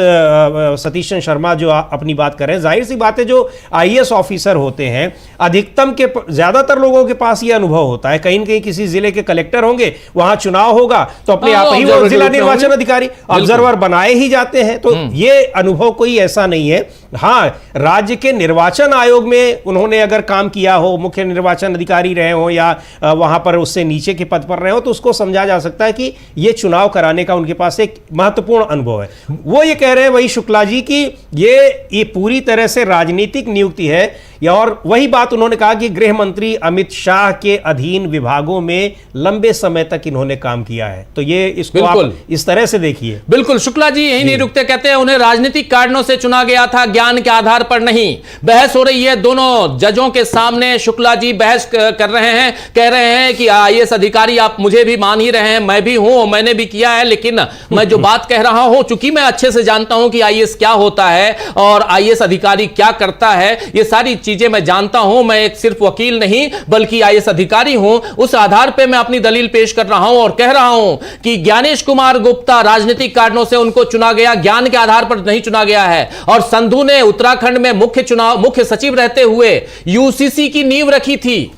[SPEAKER 2] सतीश चंद्र शर्मा जो अपनी बात कर रहे हैं, जाहिर सी बात है जो आईएएस ऑफिसर होते हैं अधिकतम के ज्यादातर लोगों के पास ये अनुभव होता है। कहीं न कहीं किसी जिले के कलेक्टर होंगे, वहां चुनाव होगा तो अपने आप ही वो जिला निर्वाचन अधिकारी ऑब्जर्वर बनाए ही जाते हैं। तो ये अनुभव कोई ऐसा नहीं है। हाँ, राज्य के निर्वाचन आयोग में उन्होंने अगर काम किया हो, मुख्य निर्वाचन अधिकारी रहे हो या वहां पर उससे नीचे के पद पर रहे हो, तो उसको समझा जा सकता है कि ये चुनाव कराने का उनके पास एक महत्वपूर्ण अनुभव है। वो ये कह रहे हैं वही शुक्ला जी की ये पूरी तरह से राजनीतिक नियुक्ति है। और वही बात उन्होंने कहा कि गृह मंत्री अमित शाह के अधीन विभागों में लंबे समय तक इन्होंने काम किया है। तो ये इसको आप इस तरह से देखिए।
[SPEAKER 1] बिल्कुल, शुक्ला जी यही नहीं रुकते, कहते हैं उन्हें राजनीतिक कारणों से चुना गया था, ज्ञान के आधार पर नहीं। बहस हो रही है दोनों जजों के सामने। शुक्ला जी बहस कर रहे हैं, कह रहे हैं कि आईएएस अधिकारी आप मुझे भी मान ही रहे हैं, मैं भी हूं, मैंने भी किया है, लेकिन मैं जो बात कह रहा हूं, चूंकि मैं अच्छे से जानता हूं कि आईएएस क्या होता है और आईएएस अधिकारी क्या करता है, ये सारी चीजें मैं जानता हूं। मैं एक सिर्फ वकील नहीं बल्कि आईएएस अधिकारी हूं। उस आधार पे मैं अपनी दलील पेश कर रहा हूं और कह रहा हूं कि ज्ञानेश कुमार गुप्ता राजनीतिक कारणों से उनको चुना गया, ज्ञान के आधार पर नहीं चुना गया है। और संधू ने उत्तराखंड में मुख्य सचिव रहते हुए यूसीसी की नींव रखी थी,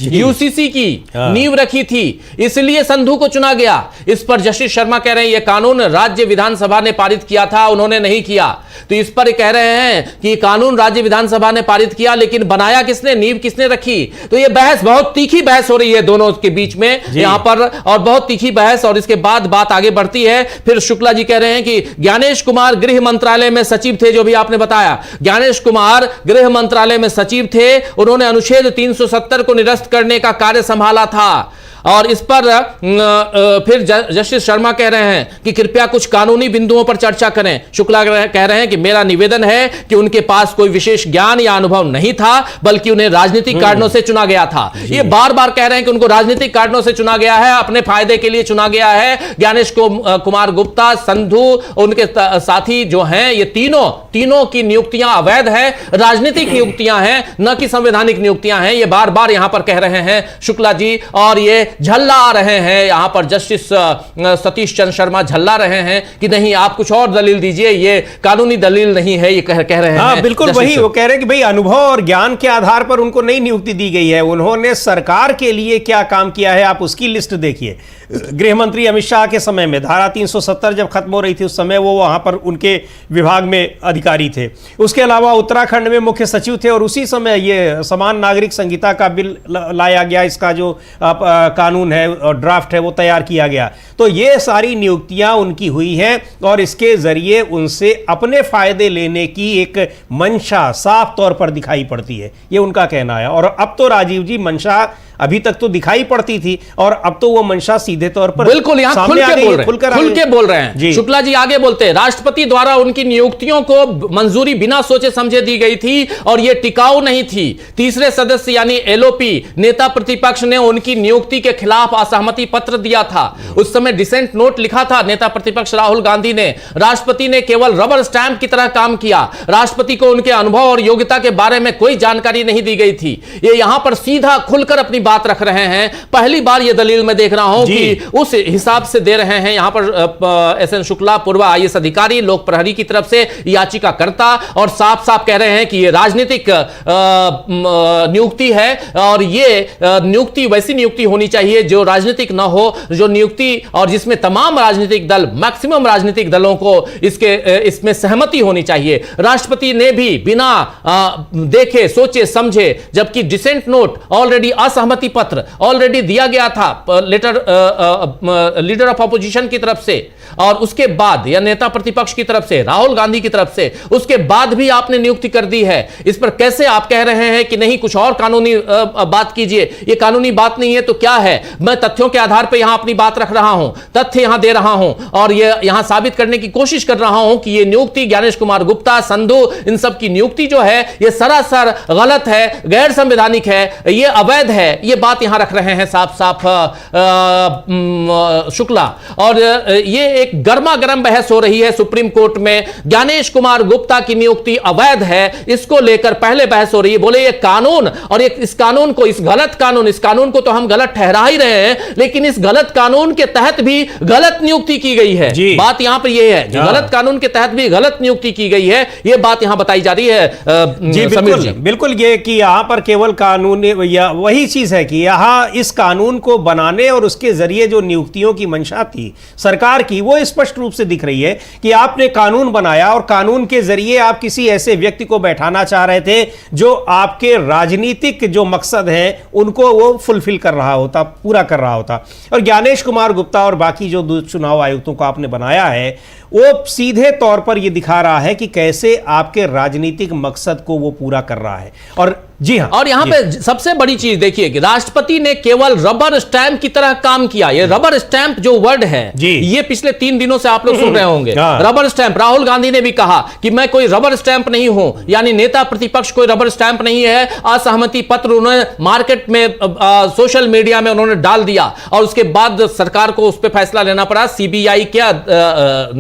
[SPEAKER 1] यूसीसी की नींव रखी थी, इसलिए संधू को चुना गया। इस पर जस्टिस शर्मा कह रहे हैं यह कानून राज्य विधानसभा ने पारित किया था, उन्होंने नहीं किया। तो इस पर कह रहे हैं कि कानून राज्य विधानसभा ने पारित किया, लेकिन बनाया किसने, नींव किसने रखी। तो यह बहस, बहुत तीखी बहस हो रही है दोनों के बीच में यहां पर, और बहुत तीखी बहस। और इसके बाद बात आगे बढ़ती है। फिर शुक्ला जी कह रहे हैं कि ज्ञानेश कुमार गृह मंत्रालय में सचिव थे, जो भी आपने बताया, ज्ञानेश कुमार गृह मंत्रालय में सचिव थे, उन्होंने अनुच्छेद 370 को निरस्त करने का कार्य संभाला था। और इस पर फिर जस्टिस शर्मा कह रहे हैं कि कृपया कुछ कानूनी बिंदुओं पर चर्चा करें। शुक्ला कह रहे हैं कि मेरा निवेदन है कि उनके पास कोई विशेष ज्ञान या अनुभव नहीं था, बल्कि उन्हें राजनीतिक कारणों से चुना गया था। ये बार बार कह रहे हैं कि उनको राजनीतिक कारणों से चुना गया है, अपने फायदे के लिए चुना गया है। ज्ञानेश कुमार गुप्ता, संधू, उनके साथी जो हैं, ये तीनों की नियुक्तियां अवैध है, राजनीतिक नियुक्तियां हैं, न कि संवैधानिक नियुक्तियां हैं। ये बार बार यहां पर कह रहे हैं शुक्ला जी, और ये झल्ला रहे हैं यहां पर जस्टिस सतीश चंद्र शर्मा झल्ला रहे हैं कि नहीं आप कुछ और दलील दीजिए, ये कानूनी दलील नहीं है, ये कह रहे हैं।
[SPEAKER 2] हाँ बिल्कुल, वही वो कह रहे हैं कि भाई अनुभव और ज्ञान के आधार पर उनको नई नियुक्ति दी गई है। उन्होंने सरकार के लिए क्या काम किया है आप उसकी लिस्ट देखिए। गृह मंत्री अमित शाह के समय में धारा 370 जब खत्म हो रही थी, उस समय वो वहां पर उनके विभाग में अधिकारी थे। उसके अलावा उत्तराखंड में मुख्य सचिव थे, और उसी समय ये समान नागरिक संहिता का बिल लाया गया, इसका जो कानून है और ड्राफ्ट है वो तैयार किया गया। तो ये सारी नियुक्तियां उनकी हुई हैं, और इसके जरिए उनसे अपने फायदे लेने की एक मंशा साफ तौर पर दिखाई पड़ती है, ये उनका कहना है। और अब तो राजीव जी मंशा अभी तक तो दिखाई पड़ती थी, और अब तो वो मंशा सीधे तौर पर
[SPEAKER 1] बिल्कुल यहां खुल के बोल रहे हैं। शुक्ला जी आगे बोलते हैं, राष्ट्रपति द्वारा उनकी नियुक्तियों को मंजूरी बिना सोचे समझे दी गई थी और ये टिकाऊ नहीं थी। तीसरे सदस्य यानी एलओपी नेता प्रतिपक्ष ने उनकी नियुक्ति के खिलाफ असहमति पत्र दिया था। उस समय डिसेंट नोट लिखा था नेता प्रतिपक्ष राहुल गांधी ने। राष्ट्रपति ने केवल रबर स्टैंप की तरह काम किया। राष्ट्रपति को उनके अनुभव और योग्यता के बारे में कोई जानकारी नहीं दी गई थी। ये यहां पर सीधा खुलकर अपनी बात रख रहे हैं। पहली बार यह दलील मैं देख रहा हूं कि उस हिसाब से दे रहे हैं। यहां पर एसएन शुक्ला पूर्व आईएएस अधिकारी, लोक प्रहरी की तरफ से याचिकाकर्ता, और साफ साफ कह रहे हैं कि यह राजनीतिक नियुक्ति है, और यह नियुक्ति वैसी नियुक्ति होनी चाहिए जो राजनीतिक ना हो, जो नियुक्ति और जिसमें तमाम राजनीतिक दल, मैक्सिमम राजनीतिक दलों को इसमें सहमति होनी चाहिए। राष्ट्रपति ने भी बिना देखे सोचे समझे, जबकि डिसेंट नोट ऑलरेडी असहमति पत्र ऑलरेडी दिया गया था लीडर ऑफ अपोजिशन की तरफ से, और उसके बाद या नेता प्रतिपक्ष की तरफ से, राहुल गांधी की तरफ से, उसके बाद भी आपने नियुक्ति कर दी है। इस पर कैसे आप कह रहे हैं कि नहीं कुछ और कानूनी बात कीजिए? ये कानूनी बात नहीं है तो क्या है? मैं तथ्यों के आधार पर यहां अपनी बात रख रहा हूं, तथ्य यहां दे रहा हूं, और ये यहां साबित करने की कोशिश कर रहा हूं कि ये नियुक्ति ज्ञानेश कुमार गुप्ता, संधू, इन सब की नियुक्ति जो है ये सरासर गलत है, गैर संवैधानिक है, ये अवैध है, ये बात यहां रख रहे हैं साफ साफ शुक्ला। और ये एक गर्मा गर्म बहस हो रही है सुप्रीम कोर्ट में। ज्ञानेश कुमार गुप्ता की नियुक्ति अवैध है, इसको लेकर पहले बहस हो रही है। बोले ये कानून और इस कानून को, इस कानून को तो हम गलत ठहरा ही रहे हैं, लेकिन इस गलत कानून के तहत भी गलत नियुक्ति की गई है। बात यहां पर यह है, गलत कानून के तहत भी गलत नियुक्ति की गई है, यह बात यहां बताई जा रही है।
[SPEAKER 2] जी बिल्कुल ये कि यहां पर केवल कानून, वही चीज है कि यहां इस कानून को बनाने और उसके जरिए जो नियुक्तियों की मंशा थी सरकार की, वो स्पष्ट रूप से दिख रही है कि आपने कानून बनाया और कानून के जरिए आप किसी ऐसे व्यक्ति को बैठाना चाह रहे थे जो आपके राजनीतिक जो मकसद है उनको वो फुलफिल कर रहा होता, पूरा कर रहा होता। और ज्ञानेश कुमार गुप्ता और बाकी जो चुनाव आयुक्तों को आपने बनाया है वो सीधे तौर पर यह दिखा रहा है कि कैसे आपके राजनीतिक मकसद को वो पूरा कर रहा है। और जी हां, और यहां पे सबसे बड़ी चीज देखिए कि राष्ट्रपति ने केवल रबर स्टैंप की तरह काम किया। ये रबर स्टैंप जो वर्ड है ये पिछले 3 दिनों से आप लोग सुन रहे होंगे। रबर स्टैंप, राहुल गांधी ने भी कहा कि मैं कोई रबर स्टैंप नहीं हूं, यानी नेता प्रतिपक्ष कोई रबर स्टैंप नहीं है। असहमति पत्र उन्होंने मार्केट में, सोशल मीडिया में उन्होंने डाल दिया और उसके बाद सरकार को उस पर फैसला लेना पड़ा सीबीआई के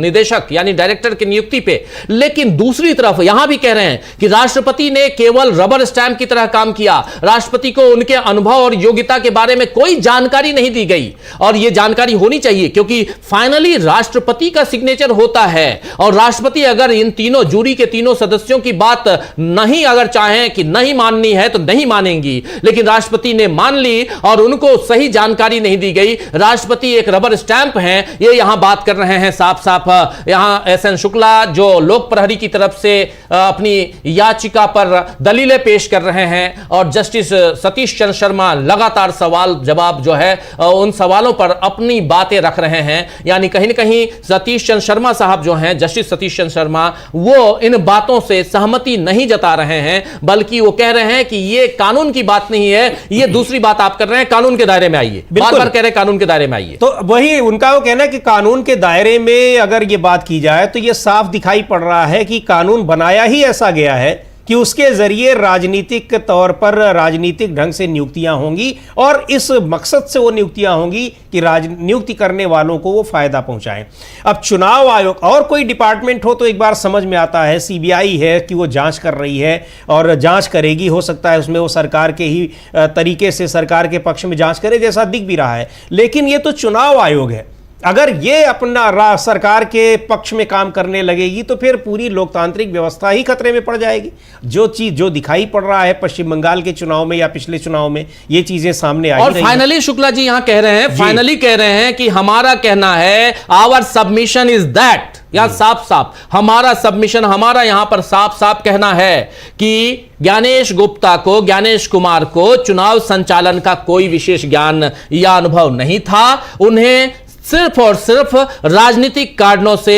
[SPEAKER 2] निदेशक यानी डायरेक्टर की नियुक्ति पे। लेकिन दूसरी तरफ यहां भी कह रहे हैं कि राष्ट्रपति ने केवल रबर स्टैंप की तरह काम किया। राष्ट्रपति को उनके अनुभव और योग्यता के बारे में कोई जानकारी नहीं दी गई, और यह जानकारी होनी चाहिए क्योंकि फाइनली राष्ट्रपति का सिग्नेचर होता है। और राष्ट्रपति अगर इन तीनों जूरी के तीनों सदस्यों की बात नहीं अगर चाहें कि नहीं माननी है तो नहीं मानेंगी, लेकिन राष्ट्रपति ने मान ली और उनको सही जानकारी नहीं दी गई। राष्ट्रपति एक रबर स्टैंप हैं, ये यहां बात कर रहे हैं साफ साफ। यहां एसएन शुक्ला जो लोक प्रहरी की तरफ से अपनी याचिका पर दलीलें पेश कर रहे हैं और जस्टिस सतीश चंद्र शर्मा लगातार सवाल जवाब जो है उन सवालों पर अपनी बातें रख रहे हैं। यानी कहीं न कहीं सतीश चंद्र शर्मा साहब जो हैं, जस्टिस सतीश चंद्र शर्मा, वो इन बातों से सहमति नहीं जता रहे हैं, बल्कि वो कह रहे हैं कि ये कानून की बात नहीं है, ये दूसरी बात आप कर रहे हैं, कानून के दायरे में आइए। बार बार कह रहे हैं कानून के दायरे में आइए। तो वही उनका वो कहना है कि कानून के दायरे में अगर ये बात की जाए तो ये साफ दिखाई पड़ रहा है कि कानून बनाया ही ऐसा गया है कि उसके जरिए राजनीतिक तौर पर राजनीतिक ढंग से नियुक्तियां होंगी और इस मकसद से वो नियुक्तियां होंगी कि नियुक्ति करने वालों को वो फायदा पहुंचाएं। अब चुनाव आयोग और कोई डिपार्टमेंट हो तो एक बार समझ में आता है, सीबीआई है कि वो जांच कर रही है और जांच करेगी, हो सकता है उसमें वो सरकार के ही तरीके से सरकार के पक्ष में जांच करे जैसा दिख भी रहा है। लेकिन ये तो चुनाव आयोग है, अगर ये अपना सरकार के पक्ष में काम करने लगेगी तो फिर पूरी लोकतांत्रिक व्यवस्था ही खतरे में पड़ जाएगी। जो चीज जो दिखाई पड़ रहा है पश्चिम बंगाल के चुनाव में या पिछले चुनाव में, ये चीजें सामने आई।
[SPEAKER 1] और फाइनली शुक्ला जी यहां कह रहे हैं, फाइनली कह रहे हैं कि हमारा कहना है आवर सबमिशन इज दैट, या साफ साफ हमारा सबमिशन, हमारा यहां पर साफ साफ कहना है कि ज्ञानेश गुप्ता को, ज्ञानेश कुमार को चुनाव संचालन का कोई विशेष ज्ञान या अनुभव नहीं था। उन्हें सिर्फ और सिर्फ राजनीतिक कारणों से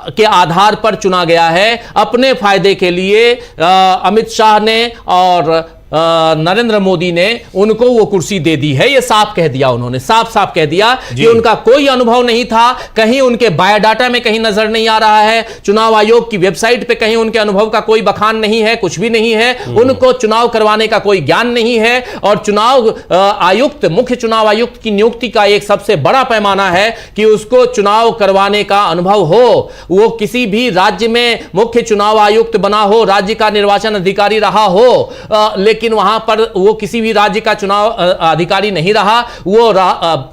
[SPEAKER 1] के आधार पर चुना गया है। अपने फायदे के लिए अमित शाह ने और नरेंद्र मोदी ने उनको वो कुर्सी दे दी है, ये साफ कह दिया उन्होंने, साफ साफ कह दिया कि उनका कोई अनुभव नहीं था। कहीं उनके बायोडाटा में कहीं नजर नहीं आ रहा है, चुनाव आयोग की वेबसाइट पे कहीं उनके अनुभव का कोई बखान नहीं है, कुछ भी नहीं है। उनको चुनाव करवाने का कोई ज्ञान नहीं है। और चुनाव आयुक्त, मुख्य चुनाव आयुक्त की नियुक्ति का एक सबसे बड़ा पैमाना है कि उसको चुनाव करवाने का अनुभव हो। वो किसी भी राज्य में मुख्य चुनाव आयुक्त बना हो, राज्य का निर्वाचन अधिकारी रहा हो, लेकिन वहां पर वो किसी भी राज्य का चुनाव अधिकारी नहीं रहा। वो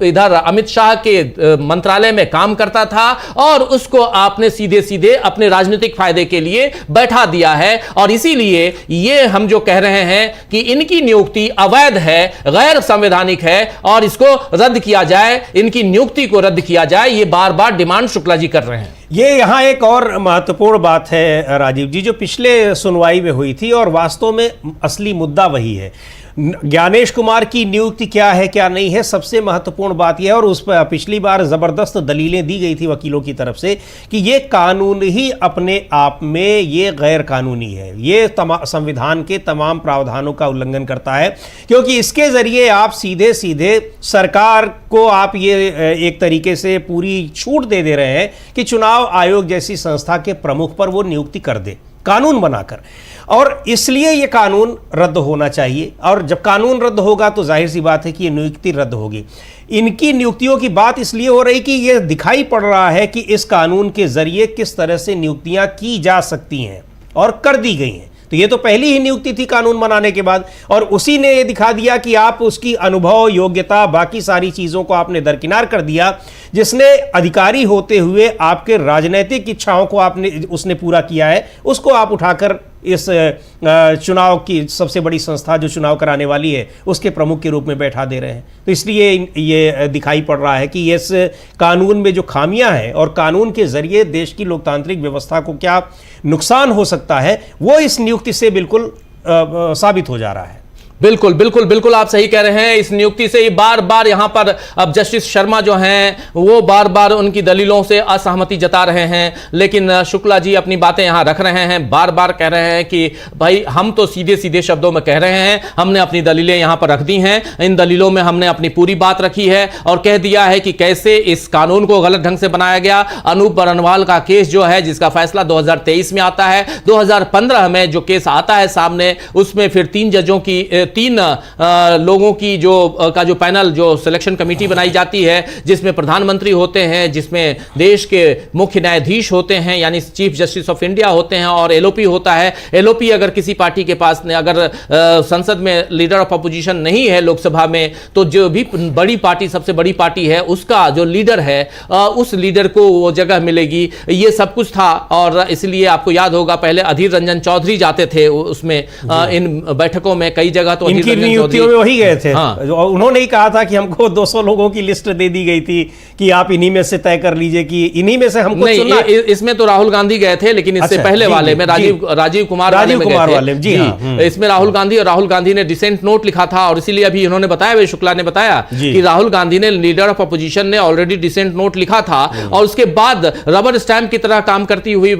[SPEAKER 1] इधर अमित शाह के मंत्रालय में काम करता था और उसको आपने सीधे सीधे अपने राजनीतिक फायदे के लिए बैठा दिया है। और इसीलिए ये हम जो कह रहे हैं कि इनकी नियुक्ति अवैध है, गैर संवैधानिक है और इसको रद्द किया जाए, इनकी नियुक्ति को रद्द किया जाए, ये बार बार डिमांड शुक्ला जी कर रहे हैं।
[SPEAKER 2] ये यहाँ एक और महत्वपूर्ण बात है राजीव जी, जो पिछले सुनवाई में हुई थी और वास्तव में असली मुद्दा वही है। ज्ञानेश कुमार की नियुक्ति क्या है क्या नहीं है, सबसे महत्वपूर्ण बात यह है, और उस पर पिछली बार जबरदस्त दलीलें दी गई थी वकीलों की तरफ से कि ये कानून ही अपने आप में ये गैर कानूनी है, ये संविधान के तमाम प्रावधानों का उल्लंघन करता है, क्योंकि इसके जरिए आप सीधे सीधे सरकार को आप ये एक तरीके से पूरी छूट दे रहे हैं कि चुनाव आयोग जैसी संस्था के प्रमुख पर वो नियुक्ति कर दे कानून बनाकर। और इसलिए ये कानून रद्द होना चाहिए। और जब कानून रद्द होगा तो जाहिर सी बात है कि ये नियुक्ति रद्द होगी। इनकी नियुक्तियों की बात इसलिए हो रही कि ये दिखाई पड़ रहा है कि इस कानून के जरिए किस तरह से नियुक्तियां की जा सकती हैं और कर दी गई हैं। तो ये तो पहली ही नियुक्ति थी कानून बनाने के बाद, और उसी ने ये दिखा दिया कि आप उसकी अनुभव, योग्यता, बाकी सारी चीज़ों को आपने दरकिनार कर दिया। जिसने अधिकारी होते हुए आपके राजनीतिक इच्छाओं को उसने पूरा किया है, उसको आप उठाकर इस चुनाव की सबसे बड़ी संस्था जो चुनाव कराने वाली है उसके प्रमुख के रूप में बैठा दे रहे हैं। तो इसलिए ये दिखाई पड़ रहा है कि इस कानून में जो खामियां हैं और कानून के जरिए देश की लोकतांत्रिक व्यवस्था को क्या नुकसान हो सकता है, वो इस नियुक्ति से बिल्कुल साबित हो जा रहा है।
[SPEAKER 1] बिल्कुल बिल्कुल बिल्कुल आप सही कह रहे हैं। इस नियुक्ति से ही बार बार यहां पर अब जस्टिस शर्मा जो हैं वो बार बार उनकी दलीलों से असहमति जता रहे हैं, लेकिन शुक्ला जी अपनी बातें यहां रख रहे हैं, बार बार कह रहे हैं कि भाई हम तो सीधे सीधे शब्दों में कह रहे हैं, हमने अपनी दलीलें यहां पर रख दी हैं, इन दलीलों में हमने अपनी पूरी बात रखी है और कह दिया है कि कैसे इस कानून को गलत ढंग से बनाया गया। अनूप बरनवाल का केस जो है, जिसका फैसला 2023 में आता है, 2015 में जो केस आता है सामने, उसमें फिर 3 जजों की 3 लोगों की जो पैनल, जो सिलेक्शन कमेटी बनाई जाती है, जिसमें प्रधानमंत्री होते हैं, जिसमें देश के मुख्य न्यायाधीश होते हैं यानी चीफ जस्टिस ऑफ इंडिया होते हैं, और एलओपी होता है। एलओपी अगर किसी पार्टी के पास अगर संसद में लीडर ऑफ अपोजिशन नहीं है लोकसभा में, तो जो भी बड़ी पार्टी, सबसे बड़ी पार्टी है, उसका जो लीडर है उस लीडर को वो जगह मिलेगी। ये सब कुछ था। और इसलिए आपको याद होगा पहले अधीर रंजन चौधरी जाते थे उसमें, इन बैठकों में कई जगह तो
[SPEAKER 2] इनकी नियुक्तियों में वही गए थे।
[SPEAKER 1] हाँ।
[SPEAKER 2] उन्होंने ही कहा था कि हमको 200 लोगों की लिस्ट दे दी गई थी कि आप इन्हीं में से तय कर लीजिए कि इन्हीं में से हमको चुनना।
[SPEAKER 1] इसमें तो राहुल गांधी गए थे, लेकिन इससे पहले वाले में राजीव कुमार वाले जी हाँ, इसमें राहुल गांधी ने डिसेंट नोट लिखा था। और इसीलिए अभी इन्होंने बताया, शुक्ला ने बताया कि राहुल गांधी ने, लीडर ऑफ अपोजिशन ने ऑलरेडी डिसेंट नोट लिखा था, और उसके बाद रबर स्टैंप की तरह काम करती हुई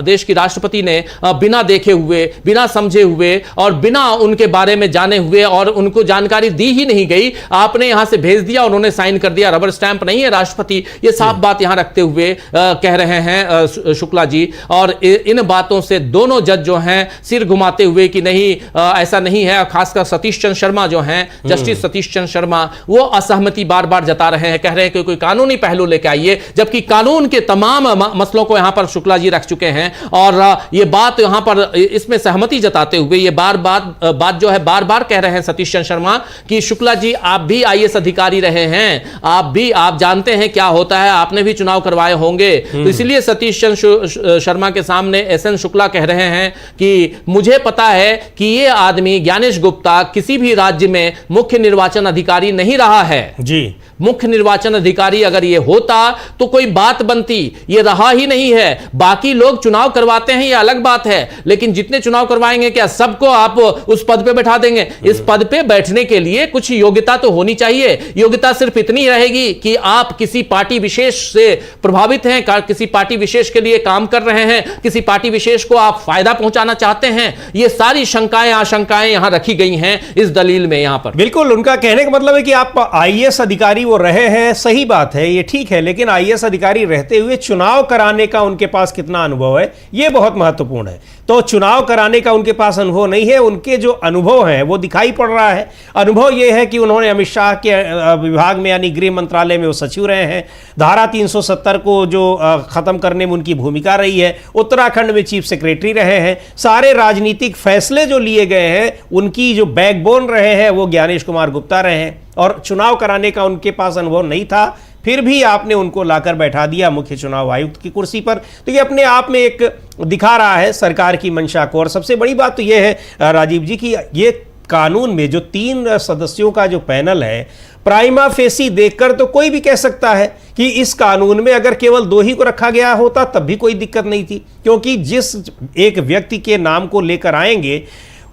[SPEAKER 1] देश की राष्ट्रपति ने बिना देखे हुए, बिना समझे हुए और बिना उनके बारे में जाने हुए, और उनको जानकारी दी ही नहीं गई, आपने यहां से भेज दिया, उन्होंने साइन कर दिया। रबर स्टैंप नहीं है राष्ट्रपति, ये साफ बात यहां रखते हुए कह रहे हैं शुक्ला जी। और इन बातों से दोनों जज जो हैं सिर घुमाते हुए कि नहीं, ऐसा नहीं है। खासकर सतीश चंद्र शर्मा जो हैं, जस्टिस सतीश चंद्र शर्मा, वो असहमति बार बार जता रहे हैं, कह रहे हैं कि कोई कानूनी पहलू लेके आइए, जबकि कानून के तमाम मसलों को यहां पर शुक्ला जी रख चुके हैं। और ये बात यहां पर इसमें सहमति जताते हुए ये बात जो है बार बार कह रहे हैं सतीश चंद्र शर्मा कि शुक्ला जी आप भी आईएएस अधिकारी रहे हैं, आप जानते हैं क्या होता है, आपने भी चुनाव करवाए होंगे। तो इसलिए सतीश चंद्र शर्मा के सामने एसएन शुक्ला कह रहे हैं कि मुझे पता है कि ये आदमी ज्ञानेश गुप्ता किसी भी राज्य में मुख्य निर्वाचन अधिकारी नहीं रहा है जी। मुख्य निर्वाचन अधिकारी अगर ये होता तो कोई बात बनती, ये रहा ही नहीं है। बाकी लोग चुनाव करवाते हैं, ये अलग बात है, लेकिन जितने चुनाव करवाएंगे क्या सबको आप उस पद पे बैठा देंगे? इस पद पे बैठने के लिए कुछ योग्यता तो होनी चाहिए। योग्यता सिर्फ इतनी रहेगी कि आप किसी पार्टी विशेष से प्रभावित हैं, किसी पार्टी विशेष के लिए काम कर रहे हैं, किसी पार्टी विशेष को आप फायदा पहुंचाना चाहते हैं। ये सारी शंकाएं आशंकाएं यहां रखी गई हैं इस दलील में। यहां पर बिल्कुल
[SPEAKER 2] उनका कहने का मतलब है कि आप आईएएस अधिकारी वो रहे हैं, सही बात है, ये ठीक है, लेकिन आईएएस अधिकारी रहते हुए चुनाव कराने का उनके पास कितना अनुभव है, ये बहुत महत्वपूर्ण है। तो चुनाव कराने का उनके पास अनुभव नहीं है, उनके जो अनुभव हैं वो दिखाई पड़ रहा है। अनुभव ये है कि उन्होंने अमित शाह के विभाग में यानी गृह मंत्रालय में वो सचिव रहे हैं, धारा 370 को जो खत्म करने में उनकी भूमिका रही है, उत्तराखंड में चीफ सेक्रेटरी रहे हैं, सारे राजनीतिक फैसले जो लिए गए हैं उनकी जो बैकबोन रहे हैं वो ज्ञानेश कुमार गुप्ता रहे हैं, और चुनाव कराने का उनके पास अनुभव नहीं था, फिर भी आपने उनको लाकर बैठा दिया मुख्य चुनाव आयुक्त की कुर्सी पर। तो ये अपने आप में एक दिखा रहा है सरकार की मंशा को। और सबसे बड़ी बात तो ये है राजीव जी कि ये कानून में जो 3 सदस्यों का जो पैनल है, प्राइमा फेसी देखकर तो कोई भी कह सकता है कि इस कानून में अगर केवल 2 ही को रखा गया होता तब भी कोई दिक्कत नहीं थी, क्योंकि जिस एक व्यक्ति के नाम को लेकर आएंगे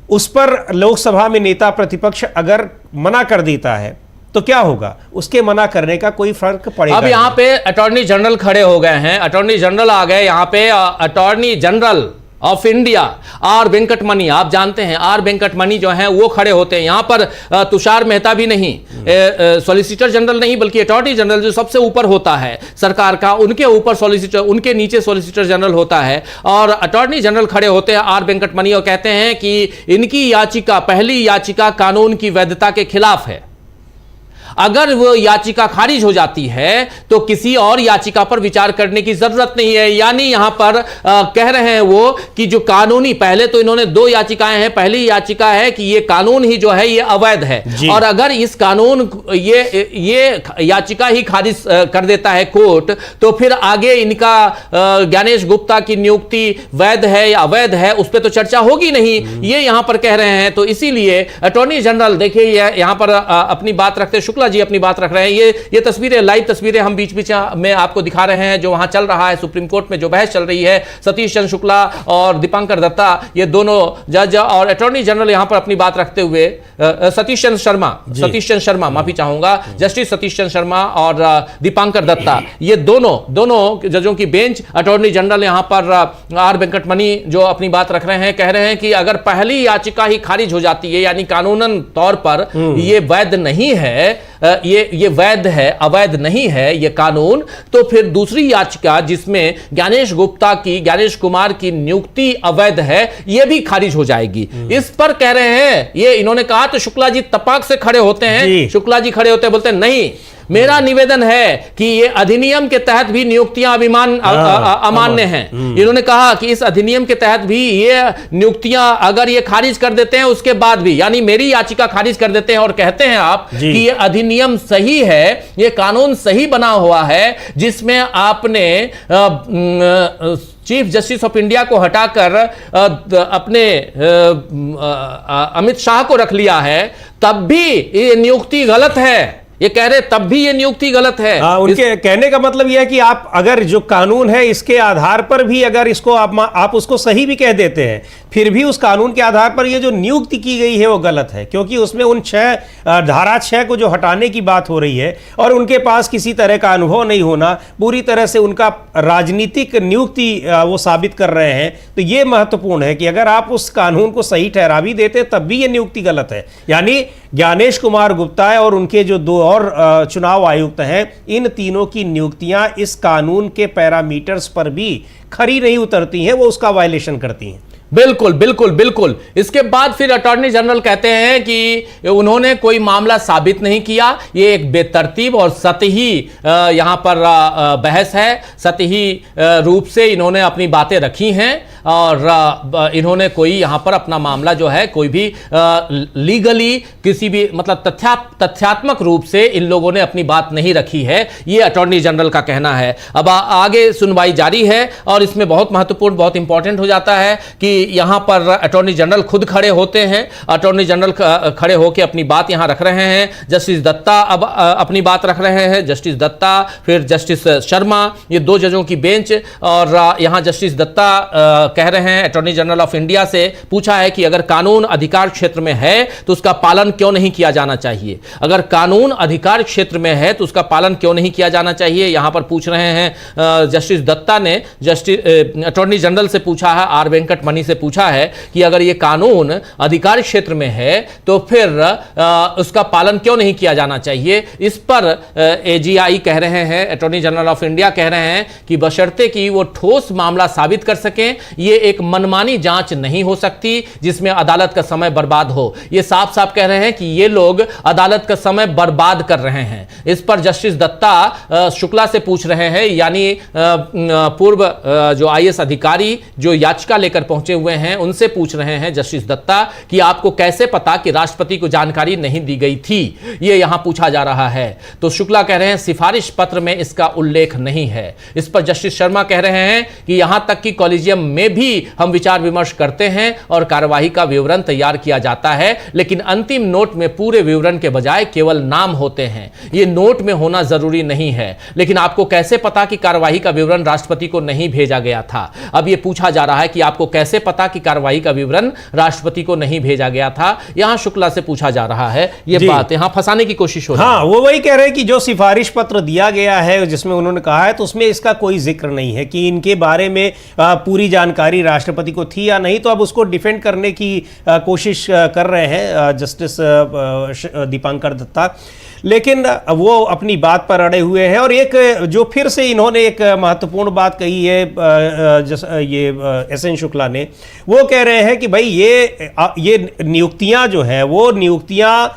[SPEAKER 2] उस पर लोकसभा में नेता प्रतिपक्ष अगर मना कर देता है तो क्या होगा, उसके मना करने का कोई फर्क पड़ेगा।
[SPEAKER 1] अब यहाँ पे अटॉर्नी जनरल खड़े हो गए हैं, अटॉर्नी जनरल आ गए यहाँ पे। Attorney general of India R Venkataramani, आप जानते हैं आर वेंकटमणि जो हैं वो खड़े होते हैं यहां पर। तुषार मेहता भी नहीं, सॉलिसिटर जनरल नहीं, बल्कि अटॉर्नी जनरल जो सबसे ऊपर होता है सरकार का, उनके ऊपर सॉलिसिटर, उनके नीचे सॉलिसिटर जनरल होता है, और अटॉर्नी जनरल खड़े होते हैं आर वेंकटमणि और कहते हैं कि इनकी याचिका, पहली याचिका कानून की वैधता के खिलाफ है। अगर वो याचिका खारिज हो जाती है तो किसी और याचिका पर विचार करने की जरूरत नहीं है। यानी यहां पर कह रहे हैं वो कि जो कानूनी, पहले तो इन्होंने 2 याचिकाएं हैं। पहली याचिका है कि ये कानून ही जो है ये अवैध है, और अगर इस कानून ये याचिका ही खारिज कर देता है कोर्ट, तो फिर आगे इनका ज्ञानेश गुप्ता की नियुक्ति वैध है या अवैध है उस पर तो चर्चा होगी नहीं, ये यहां पर कह रहे हैं। तो इसीलिए अटॉर्नी जनरल, देखिए यहां पर अपनी बात रखते, शुक्ला जी अपनी बात रख रहे हैं। ये तस्वीरें, लाइव तस्वीरें हम बीच बीच में आपको दिखा रहे हैं जो वहां चल रहा है सुप्रीम कोर्ट में, जो बहस चल रही है। सतीश चंद्र शुक्ला और दीपांकर दत्ता, ये दोनों जज और अटॉर्नी जनरल यहां पर अपनी बात रखते हुए, सतीश चंद्र शर्मा, माफी चाहूंगा, जस्टिस सतीश चंद्र शर्मा और दीपांकर दत्ता, ये दोनों जजों की बेंच, अटॉर्नी जनरल यहां पर आर वेंकटमणि जो अपनी बात रख रहे हैं, कह रहे हैं कि अगर पहली याचिका ही खारिज हो जाती है, यानी कानूनन तौर पर ये वैध नहीं है, ये वैध है, अवैध नहीं है ये कानून, तो फिर दूसरी याचिका जिसमें ज्ञानेश कुमार की नियुक्ति अवैध है, ये भी खारिज हो जाएगी। इस पर कह रहे हैं, ये इन्होंने कहा तो शुक्ला जी तपाक से खड़े होते हैं, शुक्ला जी खड़े होते हैं, बोलते हैं नहीं, मेरा निवेदन है कि ये अधिनियम के तहत भी नियुक्तियां अमान्य हैं। इन्होंने कहा कि इस अधिनियम के तहत भी ये नियुक्तियां अगर ये खारिज कर देते हैं उसके बाद भी, यानी मेरी याचिका खारिज कर देते हैं और कहते हैं आप कि ये अधिनियम सही है, ये कानून सही बना हुआ है, जिसमें आपने चीफ जस्टिस ऑफ इंडिया को हटाकर अपने अमित शाह को रख लिया है, तब भी ये नियुक्ति गलत है। ये कह रहे तब भी ये नियुक्ति गलत है।
[SPEAKER 2] उनके कहने का मतलब यह है कि आप अगर जो कानून है इसके आधार पर भी अगर इसको आप उसको सही भी कह देते हैं, फिर भी उस कानून के आधार पर ये जो नियुक्ति की गई है वो गलत है, क्योंकि उसमें उन धारा 6 को जो हटाने की बात हो रही है, और उनके पास किसी तरह का अनुभव नहीं होना, पूरी तरह से उनका राजनीतिक नियुक्ति वो साबित कर रहे हैं। तो ये महत्वपूर्ण है कि अगर आप उस कानून को सही ठहरा भी देते तब भी ये नियुक्ति गलत है। यानी ज्ञानेश कुमार गुप्ता और उनके जो 2 और चुनाव आयुक्त हैं, इन तीनों की नियुक्तियां इस कानून के पैरामीटर्स पर भी खरी नहीं उतरती हैं, वो उसका वायलेशन करती हैं।
[SPEAKER 1] बिल्कुल बिल्कुल बिल्कुल। इसके बाद फिर अटॉर्नी जनरल कहते हैं कि उन्होंने कोई मामला साबित नहीं किया, ये एक बेतरतीब और सतही यहां पर बहस है, सतही रूप से इन्होंने अपनी बातें रखी हैं, और इन्होंने कोई यहां पर अपना मामला जो है कोई भी लीगली किसी भी मतलब तथ्यात्मक रूप से इन लोगों ने अपनी बात नहीं रखी है, ये अटॉर्नी जनरल का कहना है। अब आगे सुनवाई जारी है, और इसमें बहुत महत्वपूर्ण, बहुत इंपॉर्टेंट हो जाता है कि यहां पर अटॉर्नी जनरल खुद खड़े होते हैं। अटॉर्नी जनरल खड़े होकर अपनी बात यहां रख रहे हैं। जस्टिस दत्ता अब अपनी बात रख रहे हैं, जस्टिस दत्ता, फिर जस्टिस शर्मा, ये 2 जजों की बेंच। और यहां जस्टिस दत्ता कह रहे हैं, अटॉर्नी जनरल ऑफ इंडिया से पूछा है कि अगर कानून अधिकार क्षेत्र में है तो उसका पालन क्यों नहीं किया जाना चाहिए, अगर कानून अधिकार क्षेत्र में है तो उसका पालन क्यों नहीं किया जाना चाहिए, यहां पर पूछ रहे हैं जस्टिस दत्ता ने। जस्टिस अटॉर्नी जनरल से पूछा है, आर वेंकटमणि से पूछा है कि अगर यह कानून अधिकार क्षेत्र में है तो फिर उसका पालन क्यों नहीं किया जाना चाहिए। इस पर एजीआई कह रहे हैं, अटॉर्नी जनरल ऑफ इंडिया कह रहे हैं कि बशर्ते कि वो ठोस मामला साबित कर सकें, ये एक मनमानी जांच नहीं हो सकती जिसमें अदालत का समय बर्बाद हो। ये साफ साफ कह रहे हैं कि ये लोग अदालत का समय बर्बाद कर रहे हैं। इस पर जस्टिस दत्ता शुक्ला से पूछ रहे हैं, यानी पूर्व जो आईएएस अधिकारी जो याचिका लेकर पहुंचे हुए हैं उनसे पूछ रहे हैं जस्टिस दत्ता कि आपको कैसे पता कि राष्ट्रपति को जानकारी नहीं दी गई थी, ये यहां पूछा जा रहा है। तो शुक्ला कह रहे हैं सिफारिश पत्र में इसका उल्लेख नहीं है। इस पर जस्टिस शर्मा कह रहे हैं कि यहां तक कि कॉलेजियम में भी हम विचार विमर्श करते हैं और कार्यवाही का विवरण तैयार किया जाता है, लेकिन अंतिम नोट में पूरे विवरण के बजाय केवल नाम होते हैं। ये नोट में होना जरूरी नहीं है, लेकिन आपको कैसे पता कि कार्यवाही का विवरण राष्ट्रपति को नहीं भेजा गया था। अब यह पूछा जा रहा है कि आपको कैसे पता कि कार्यवाही का विवरण राष्ट्रपति को नहीं भेजा गया था, यहां शुक्ला से पूछा जा रहा है। यह बात यहां फंसाने की कोशिश हो रही है।
[SPEAKER 2] हाँ, वो वही कह रहे हैं कि जो सिफारिश पत्र दिया गया है जिसमें उन्होंने कहा है, तो उसमें इसका कोई जिक्र नहीं है कि इनके बारे में पूरी जानकारी जानकारी राष्ट्रपति को थी या नहीं, तो अब उसको डिफेंड करने की कोशिश कर रहे हैं जस्टिस दीपांकर दत्ता। लेकिन वो अपनी बात पर अड़े हुए हैं। और एक जो फिर से इन्होंने एक महत्वपूर्ण बात कही है ये एस.एन. शुक्ला ने, वो कह रहे हैं कि भाई ये नियुक्तियां जो है वो नियुक्तियां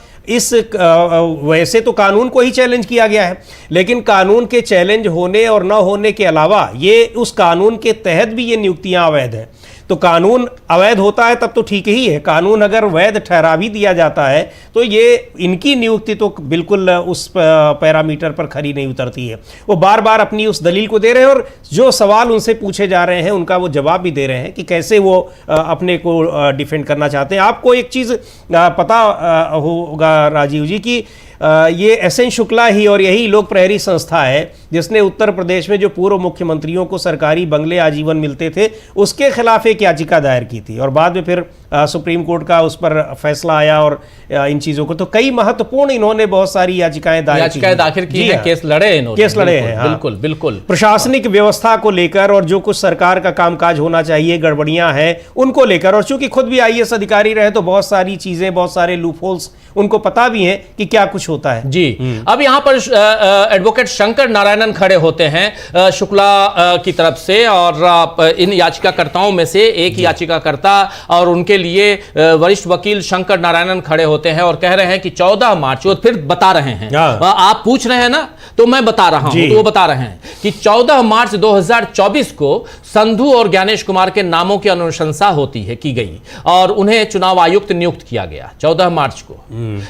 [SPEAKER 2] वैसे तो कानून को ही चैलेंज किया गया है, लेकिन कानून के चैलेंज होने और न होने के अलावा ये उस कानून के तहत भी ये नियुक्तियां अवैध है। तो कानून अवैध होता है तब तो ठीक ही है, कानून अगर वैध ठहरा भी दिया जाता है तो ये इनकी नियुक्ति तो बिल्कुल उस पैरामीटर पर खरी नहीं उतरती है। वो बार बार अपनी उस दलील को दे रहे हैं और जो सवाल उनसे पूछे जा रहे हैं उनका वो जवाब भी दे रहे हैं कि कैसे वो अपने को डिफेंड करना चाहते हैं। आपको एक चीज़ पता होगा राजीव जी कि ये एस.एन. शुक्ला ही और यही लोक प्रहरी संस्था है जिसने उत्तर प्रदेश में जो पूर्व मुख्यमंत्रियों को सरकारी बंगले आजीवन मिलते थे उसके खिलाफ एक याचिका दायर की थी, और बाद में फिर सुप्रीम कोर्ट का उस पर फैसला आया और इन चीज़ों को तो कई महत्वपूर्ण इन्होंने बहुत सारी याचिकाएं दाखिल की हैं,
[SPEAKER 1] केस लड़े
[SPEAKER 2] हैं।
[SPEAKER 1] बिल्कुल बिल्कुल
[SPEAKER 2] प्रशासनिक व्यवस्था को लेकर और जो कुछ सरकार का कामकाज होना चाहिए, गड़बड़ियां हैं उनको लेकर, और चूंकि खुद भी आईएएस अधिकारी रहे तो बहुत सारी चीजें, बहुत सारे लूपहोल्स उनको पता भी हैं कि क्या कुछ होता है।
[SPEAKER 1] जी अब यहां पर एडवोकेट शंकर नारायणन खड़े होते हैं शुक्ला की तरफ से, और इन याचिकाकर्ताओं में से एक याचिकाकर्ता और उनके लिए वरिष्ठ वकील शंकर नारायणन खड़े होते हैं और कह रहे हैं कि 14 मार्च, वो फिर बता रहे हैं, आप पूछ रहे हैं ना तो मैं बता रहा हूं, तो वो बता रहे हैं कि 14 मार्च 2024 को संधू और ज्ञानेश कुमार के नामों की अनुशंसा की गई और उन्हें चुनाव आयुक्त नियुक्त किया गया 14 मार्च को।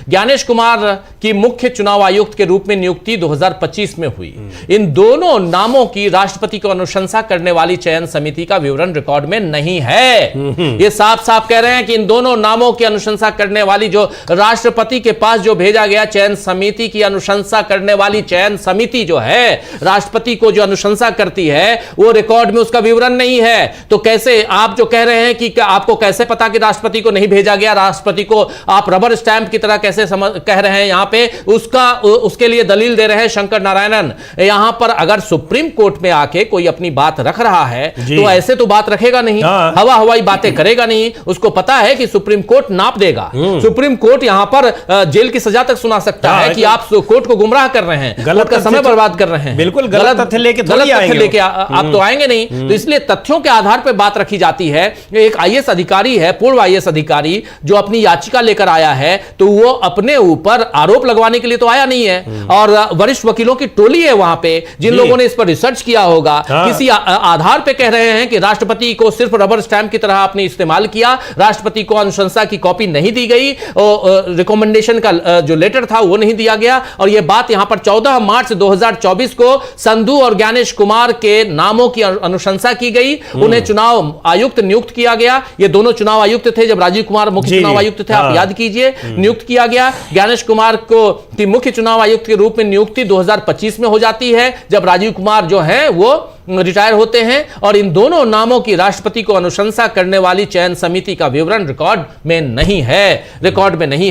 [SPEAKER 1] ज्ञानेश कुमार की मुख्य चुनाव आयुक्त के रूप में नियुक्ति 2025 में हुई। इन दोनों नामों की राष्ट्रपति को अनुशंसा करने वाली चयन समिति का विवरण रिकॉर्ड में नहीं है। ये साफ साफ कह रहे हैं कि इन दोनों नामों की अनुशंसा करने वाली, जो राष्ट्रपति के पास जो भेजा गया चयन समिति की अनुशंसा करने वाली चयन समिति जो है, राष्ट्रपति को जो अनुशंसा करती है, वो रिकॉर्ड में उसका विवरण नहीं है। तो कैसे आप जो कह रहे हैं कि आपको कैसे पता कि राष्ट्रपति को नहीं भेजा गया, राष्ट्रपति को आप रबर स्टैंप की तरह कैसे कह रहे हैं, यहां पे उसके लिए दलील दे रहे हैं शंकर नारायणन। यहां पर अगर सुप्रीम कोर्ट में आके कोई अपनी बात रख रहा है तो ऐसे तो बात रखेगा नहीं, हवा हवाई बातें करेगा नहीं। उसको पता है कि सुप्रीम कोर्ट नाप देगा, सुप्रीम कोर्ट यहां पर जेल की सजा तक सुना सकता है कि आप कोर्ट को गुमराह कर रहे हैं, गलत का समय बर्बाद कर रहे हैं,
[SPEAKER 2] बिल्कुल गलत तथ्य लेके
[SPEAKER 1] आप तो आएंगे नहीं। तो इसलिए तथ्यों के आधार पर बात रखी जाती है। एक आईएएस अधिकारी है, पूर्व आईएएस अधिकारी, जो अपनी याचिका लेकर आया है तो वो अपने ऊपर आरोप लगवाने के लिए तो आया नहीं है, और वरिष्ठ वकीलों की टोली है वहां पे जिन लोगों ने इस पर रिसर्च किया होगा, किसी आधार पे कह रहे हैं कि राष्ट्रपति को सिर्फ रबर स्टैंप की तरह आपने इस्तेमाल किया, राष्ट्रपति को अनुशंसा की कॉपी नहीं दी गई, रिकमेंडेशन का जो लेटर था वो नहीं दिया गया। और यह बात यहां पर 14 मार्च 2024 को संधू और ज्ञानेश कुमार के नामों की अनुशंसा की गई, उन्हें चुनाव आयुक्त नियुक्त किया गया। ये दोनों चुनाव आयुक्त थे जब राजीव कुमार मुख्य चुनाव आयुक्त थे, आप याद कीजिए, नियुक्त किया गया। ज्ञानेश कुमार को मुख्य चुनाव आयुक्त के रूप में नियुक्ति 2025 में हो जाती है जब राजीव कुमार जो है वो रिटायर होते हैं, और इन दोनों नामों की राष्ट्रपति को अनुशंसा करने वाली चयन समिति का विवरण रिकॉर्ड में नहीं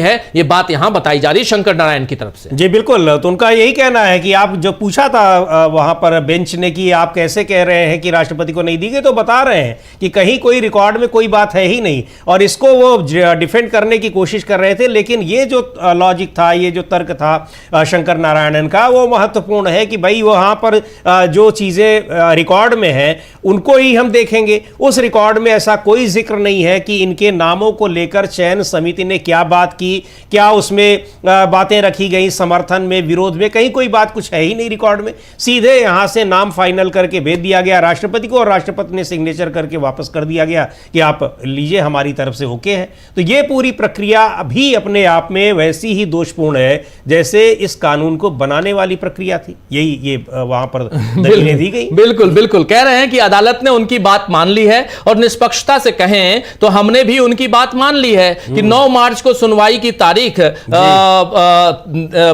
[SPEAKER 1] है। यह बात यहां बताई जा रही शंकर नारायण की तरफ से।
[SPEAKER 2] जी बिल्कुल, तो उनका यही कहना है कि आप जो पूछा था वहां पर बेंच ने कि आप कैसे कह रहे हैं कि राष्ट्रपति को नहीं दी गई, तो बता रहे हैं कि कहीं कोई रिकॉर्ड में कोई बात है ही नहीं, और इसको वो डिफेंड करने की कोशिश कर रहे थे। लेकिन ये जो लॉजिक था, ये जो तर्क था शंकर नारायणन का, वो महत्वपूर्ण है कि भाई वहां पर जो चीजें रिकॉर्ड में है उनको ही हम देखेंगे। उस रिकॉर्ड में ऐसा कोई जिक्र नहीं है कि इनके नामों को लेकर चयन समिति ने क्या बात की, क्या उसमें बातें रखी गई, समर्थन में, विरोध में, कहीं कोई बात कुछ है ही नहीं रिकॉर्ड में। सीधे यहां से नाम फाइनल करके भेज दिया गया राष्ट्रपति को, और राष्ट्रपति ने सिग्नेचर करके वापस कर दिया गया कि आप लीजिए, हमारी तरफ से ओके है। तो ये पूरी प्रक्रिया भी अपने आप में वैसी ही दोषपूर्ण है जैसे इस कानून को बनाने वाली प्रक्रिया थी। यही ये वहां पर दलीलें दी गई।
[SPEAKER 1] बिल्कुल कह रहे हैं कि अदालत ने उनकी बात मान ली है, और निष्पक्षता से कहें तो हमने भी उनकी बात मान ली है कि 9 मार्च को सुनवाई की तारीख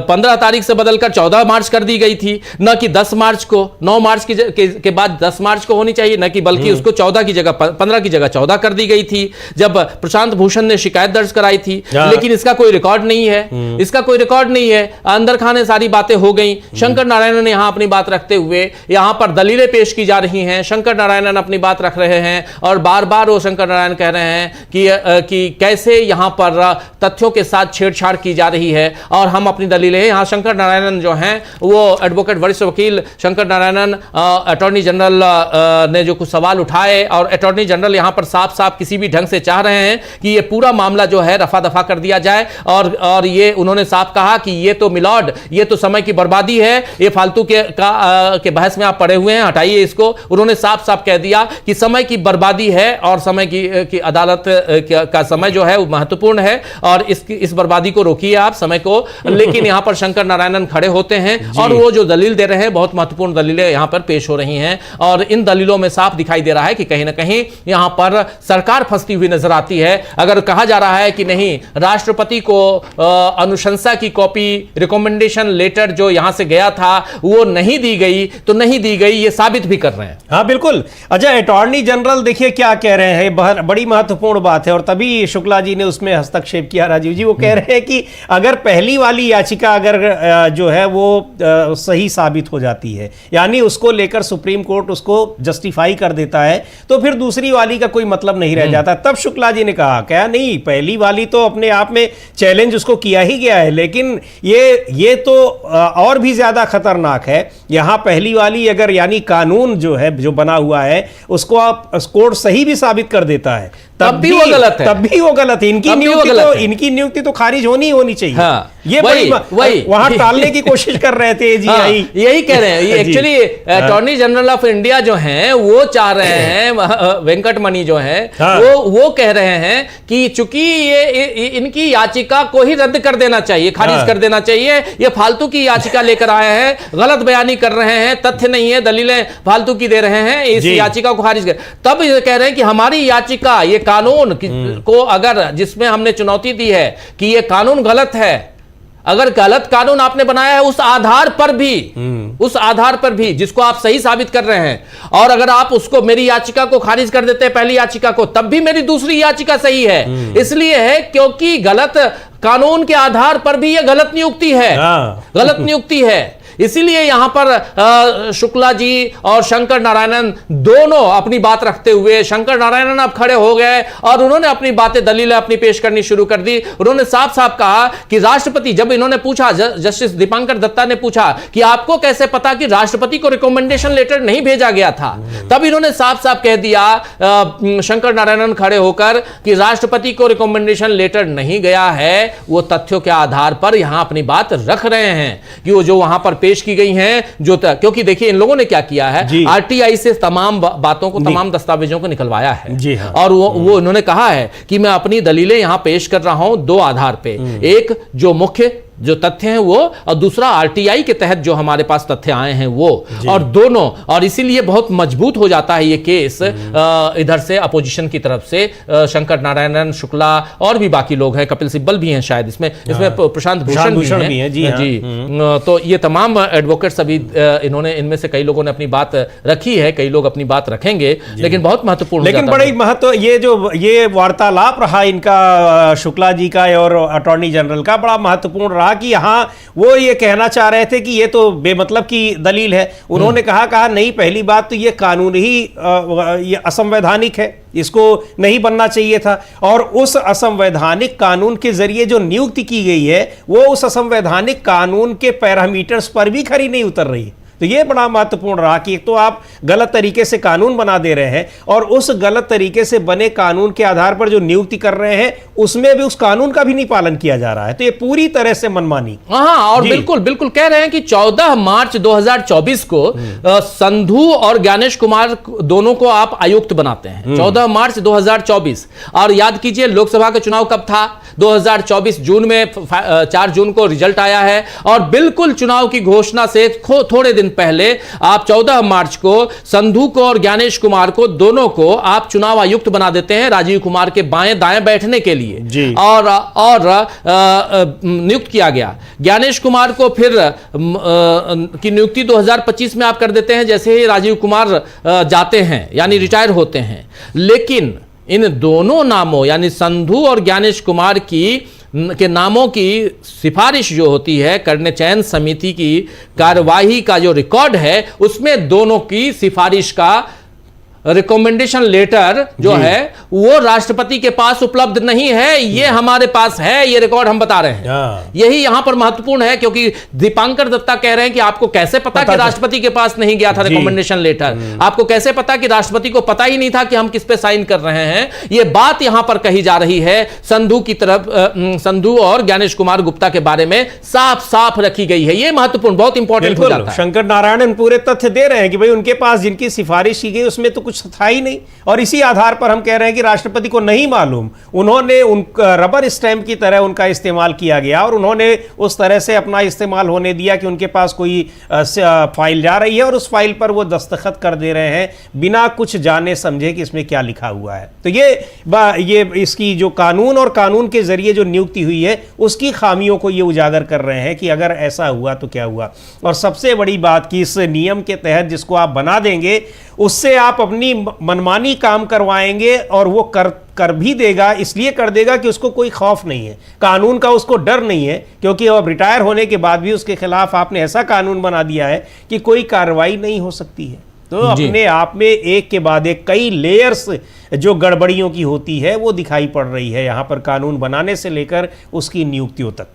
[SPEAKER 1] 15 तारीख से बदलकर 14 मार्च कर दी गई थी, न कि 10 मार्च को। 9 मार्च के बाद 10 मार्च को होनी चाहिए, न कि बल्कि उसको 14 की जगह 15 की जगह 14 कर दी गई थी जब प्रशांत भूषण ने शिकायत दर्ज कराई थी। लेकिन इसका कोई रिकॉर्ड नहीं है, अंदर खाने सारी बातें हो गई। शंकर नारायण ने यहां अपनी बात रखते हुए यहां पर दलीलें दलीलें पेश की जा रही हैं, शंकर नारायणन अपनी बात रख रहे हैं और बार बार वो शंकर नारायण कह रहे हैं कि कैसे यहां पर तथ्यों के साथ छेड़छाड़ की जा रही है और हम अपनी दलीलें। यहां शंकर नारायणन जो हैं वो एडवोकेट वरिष्ठ वकील शंकर नारायणन अटॉर्नी जनरल ने जो कुछ सवाल उठाए और अटॉर्नी जनरल यहां पर साफ साफ किसी भी ढंग से चाह रहे हैं कि ये पूरा मामला जो है रफा दफा कर दिया जाए और ये उन्होंने साफ कहा कि ये तो मिलॉर्ड, ये तो समय की बर्बादी है, ये फालतू के बहस में आप पड़े हुए हैं, हटाइए इसको। उन्होंने साफ साफ कह दिया कि समय की बर्बादी है और समय की अदालत का समय जो है वो महत्वपूर्ण है और इस बर्बादी को रोकिए आप समय को। लेकिन यहां पर शंकर नारायणन खड़े होते हैं और वो जो दलील दे रहे हैं बहुत महत्वपूर्ण दलीलें यहां पर पेश हो रही हैं और इन दलीलों में साफ दिखाई दे रहा है कि कहीं ना कहीं यहां पर सरकार फंसती हुई नजर आती है। अगर कहा जा रहा है कि नहीं, राष्ट्रपति को अनुशंसा की कॉपी, रिकमेंडेशन लेटर जो यहां से गया था वो नहीं दी गई, तो नहीं दी गई, ये साबित भी कर रहे हैं।
[SPEAKER 2] हाँ बिल्कुल। अच्छा, अटॉर्नी जनरल देखिए क्या कह रहे हैं, बड़ी महत्वपूर्ण बात है और तभी शुक्ला जी ने उसमें हस्तक्षेप किया। राजीव जी वो कह रहे हैं कि अगर पहली वाली याचिका अगर जो है वो सही साबित हो जाती है, यानी उसको लेकर सुप्रीम कोर्ट उसको जस्टिफाई कर देता है, तो फिर दूसरी वाली का कोई मतलब नहीं रह जाता। तब शुक्ला जी ने कहा क्या नहीं, पहली वाली तो अपने आप में चैलेंज उसको किया ही गया है, लेकिन ये तो और भी ज्यादा खतरनाक है। यहां पहली वाली अगर यानी कानून जो है जो बना हुआ है उसको आप कोर्ट सही भी साबित कर देता है तब भी वो गलत है, तब भी वो गलत है। इनकी नियुक्ति तो खारिज होनी चाहिए। हाँ, ये वही वहां टालने की कोशिश कर रहे थे जी। हाँ,
[SPEAKER 1] यही कह रहे हैं। Actually attorney general of India जो हैं वो चाह रहे हैं, वेंकटमणि जो है वो कह रहे हैं कि चूंकि ये इनकी याचिका को ही रद्द कर देना चाहिए, खारिज कर देना चाहिए। ये फालतू की याचिका लेकर आए हैं, गलत बयानी कर रहे हैं, तथ्य नहीं है, दलीलें फालतू की दे रहे हैं, इस याचिका को खारिज कर। तब ये कह रहे हैं कि हमारी याचिका, ये कानून को अगर जिसमें हमने चुनौती दी है कि ये कानून गलत है, अगर गलत कानून आपने बनाया है उस आधार पर भी जिसको आप सही साबित कर रहे हैं, और अगर आप उसको, मेरी याचिका को खारिज कर देते हैं पहली याचिका को, तब भी मेरी दूसरी याचिका सही है। इसलिए है क्योंकि गलत कानून के आधार पर भी यह गलत नियुक्ति है, गलत नियुक्ति है। इसीलिए यहां पर शुक्ला जी और शंकर नारायणन दोनों अपनी बात रखते हुए, शंकर नारायणन अब खड़े हो गए और उन्होंने अपनी बातें, दलीलें अपनी पेश करनी शुरू कर दी। उन्होंने साफ साफ कहा कि राष्ट्रपति, जब इन्होंने पूछा, जस्टिस दीपांकर दत्ता ने पूछा कि आपको कैसे पता कि राष्ट्रपति को रिकमेंडेशन लेटर नहीं भेजा गया था, तब इन्होंने साफ साफ कह दिया शंकर नारायणन खड़े होकर कि राष्ट्रपति को रिकमेंडेशन लेटर नहीं गया है। वो तथ्यों के आधार पर यहां अपनी बात रख रहे हैं कि वो जो वहां पर पेश की गई हैं, जो क्योंकि देखिए इन लोगों ने क्या किया है, आरटीआई से तमाम बातों को, तमाम दस्तावेजों को निकलवाया है। जी हाँ। और वो उन्होंने कहा है कि मैं अपनी दलीलें यहां पेश कर रहा हूं दो आधार पे, एक जो मुख्य जो तथ्य हैं वो, और दूसरा आरटीआई के तहत जो हमारे पास तथ्य आए हैं वो, और दोनों, और इसीलिए बहुत मजबूत हो जाता है ये केस इधर से अपोजिशन की तरफ से। शंकर नारायणन, शुक्ला और भी बाकी लोग हैं, कपिल सिब्बल भी हैं शायद इसमें प्रशांत भूषण भी हैं जी। तो ये तमाम एडवोकेट्स अभी इन्होंने, इनमें से कई लोगों ने अपनी बात रखी है, कई लोग अपनी बात रखेंगे, लेकिन बहुत महत्वपूर्ण,
[SPEAKER 2] लेकिन बड़ी महत्व ये वार्तालाप रहा इनका, शुक्ला जी का और अटॉर्नी जनरल का, बड़ा महत्वपूर्ण रहा कि यहां वो ये कहना चाह रहे थे कि ये तो बेमतलब की दलील है। उन्होंने कहा नहीं, पहली बात तो ये कानून ही ये असंवैधानिक है, इसको नहीं बनना चाहिए था, और उस असंवैधानिक कानून के जरिए जो नियुक्ति की गई है वो उस असंवैधानिक कानून के पैरामीटर्स पर भी खरी नहीं उतर रही। तो ये बड़ा महत्वपूर्ण रहा कि एक तो आप गलत तरीके से कानून बना दे रहे हैं और उस गलत तरीके से बने कानून के आधार पर जो नियुक्ति कर रहे हैं उसमें भी उस कानून का भी नहीं पालन किया जा रहा है। तो ये पूरी तरह से मनमानी।
[SPEAKER 1] हाँ, और बिल्कुल बिल्कुल कह रहे हैं कि 14 मार्च 2024 को संधू और ज्ञानेश कुमार दोनों को आप आयुक्त बनाते हैं, 14 मार्च 2024। और याद कीजिए लोकसभा का चुनाव कब था, 2024 जून में, 4 जून को रिजल्ट आया है, और बिल्कुल चुनाव की घोषणा से थोड़े दिन पहले आप 14 मार्च को संधू को और ज्ञानेश कुमार को, दोनों को आप चुनाव आयुक्त बना देते हैं राजीव कुमार के बाएं दाएं बैठने के लिए, और नियुक्त किया गया। ज्ञानेश कुमार को फिर की नियुक्ति 2025 में आप कर देते हैं जैसे ही राजीव कुमार जाते हैं, यानी रिटायर होते हैं। लेकिन इन दोनों नामों यानी संधू और ज्ञानेश कुमार की के नामों की सिफारिश जो होती है करने चयन समिति की कार्यवाही का जो रिकॉर्ड है उसमें दोनों की सिफारिश का रिकमेंडेशन लेटर जो है वो राष्ट्रपति के पास उपलब्ध नहीं है, ये हमारे पास है, ये रिकॉर्ड हम बता रहे हैं। यही यहां पर महत्वपूर्ण है क्योंकि दीपांकर दत्ता कह रहे हैं कि आपको कैसे पता कि राष्ट्रपति के पास नहीं गया था रिकमेंडेशन लेटर, आपको कैसे पता कि राष्ट्रपति को पता ही नहीं था कि हम किस पे साइन कर रहे हैं। ये बात यहां पर कही जा रही है संधू की तरफ, संधू और ज्ञानेश कुमार गुप्ता के बारे में साफ साफ रखी गई है। ये महत्वपूर्ण, बहुत इंपॉर्टेंट हो जाता है।
[SPEAKER 2] शंकर नारायणन पूरे तथ्य दे रहे हैं कि भाई उनके पास जिनकी सिफारिश की गई उसमें तो कुछ था ही नहीं, और इसी आधार पर हम कह रहे हैं कि राष्ट्रपति को नहीं मालूम, उन्होंने रबर स्टैंप की तरह उनका इस्तेमाल किया गया और उन्होंने उस तरह से अपना इस्तेमाल होने दिया कि उनके पास कोई फाइल जा रही है और उस फाइल पर वो दस्तखत कर दे रहे हैं बिना कुछ जाने समझे कि इसमें क्या लिखा हुआ है। तो ये इसकी जो कानून और कानून के जरिए जो नियुक्ति हुई है उसकी खामियों को ये उजागर कर रहे हैं कि अगर ऐसा हुआ तो क्या हुआ। और सबसे बड़ी बात कि इस नियम के तहत जिसको आप बना देंगे उससे आप अपनी मनमानी काम करवाएंगे और वो कर भी देगा, इसलिए कर देगा कि उसको कोई खौफ नहीं है, कानून का उसको डर नहीं है, क्योंकि अब रिटायर होने के बाद भी उसके खिलाफ आपने ऐसा कानून बना दिया है कि कोई कार्रवाई नहीं हो सकती है। तो अपने आप में एक के बाद एक कई लेयर्स जो गड़बड़ियों की होती है वो दिखाई पड़ रही है यहां पर, कानून बनाने से लेकर उसकी नियुक्तियों तक।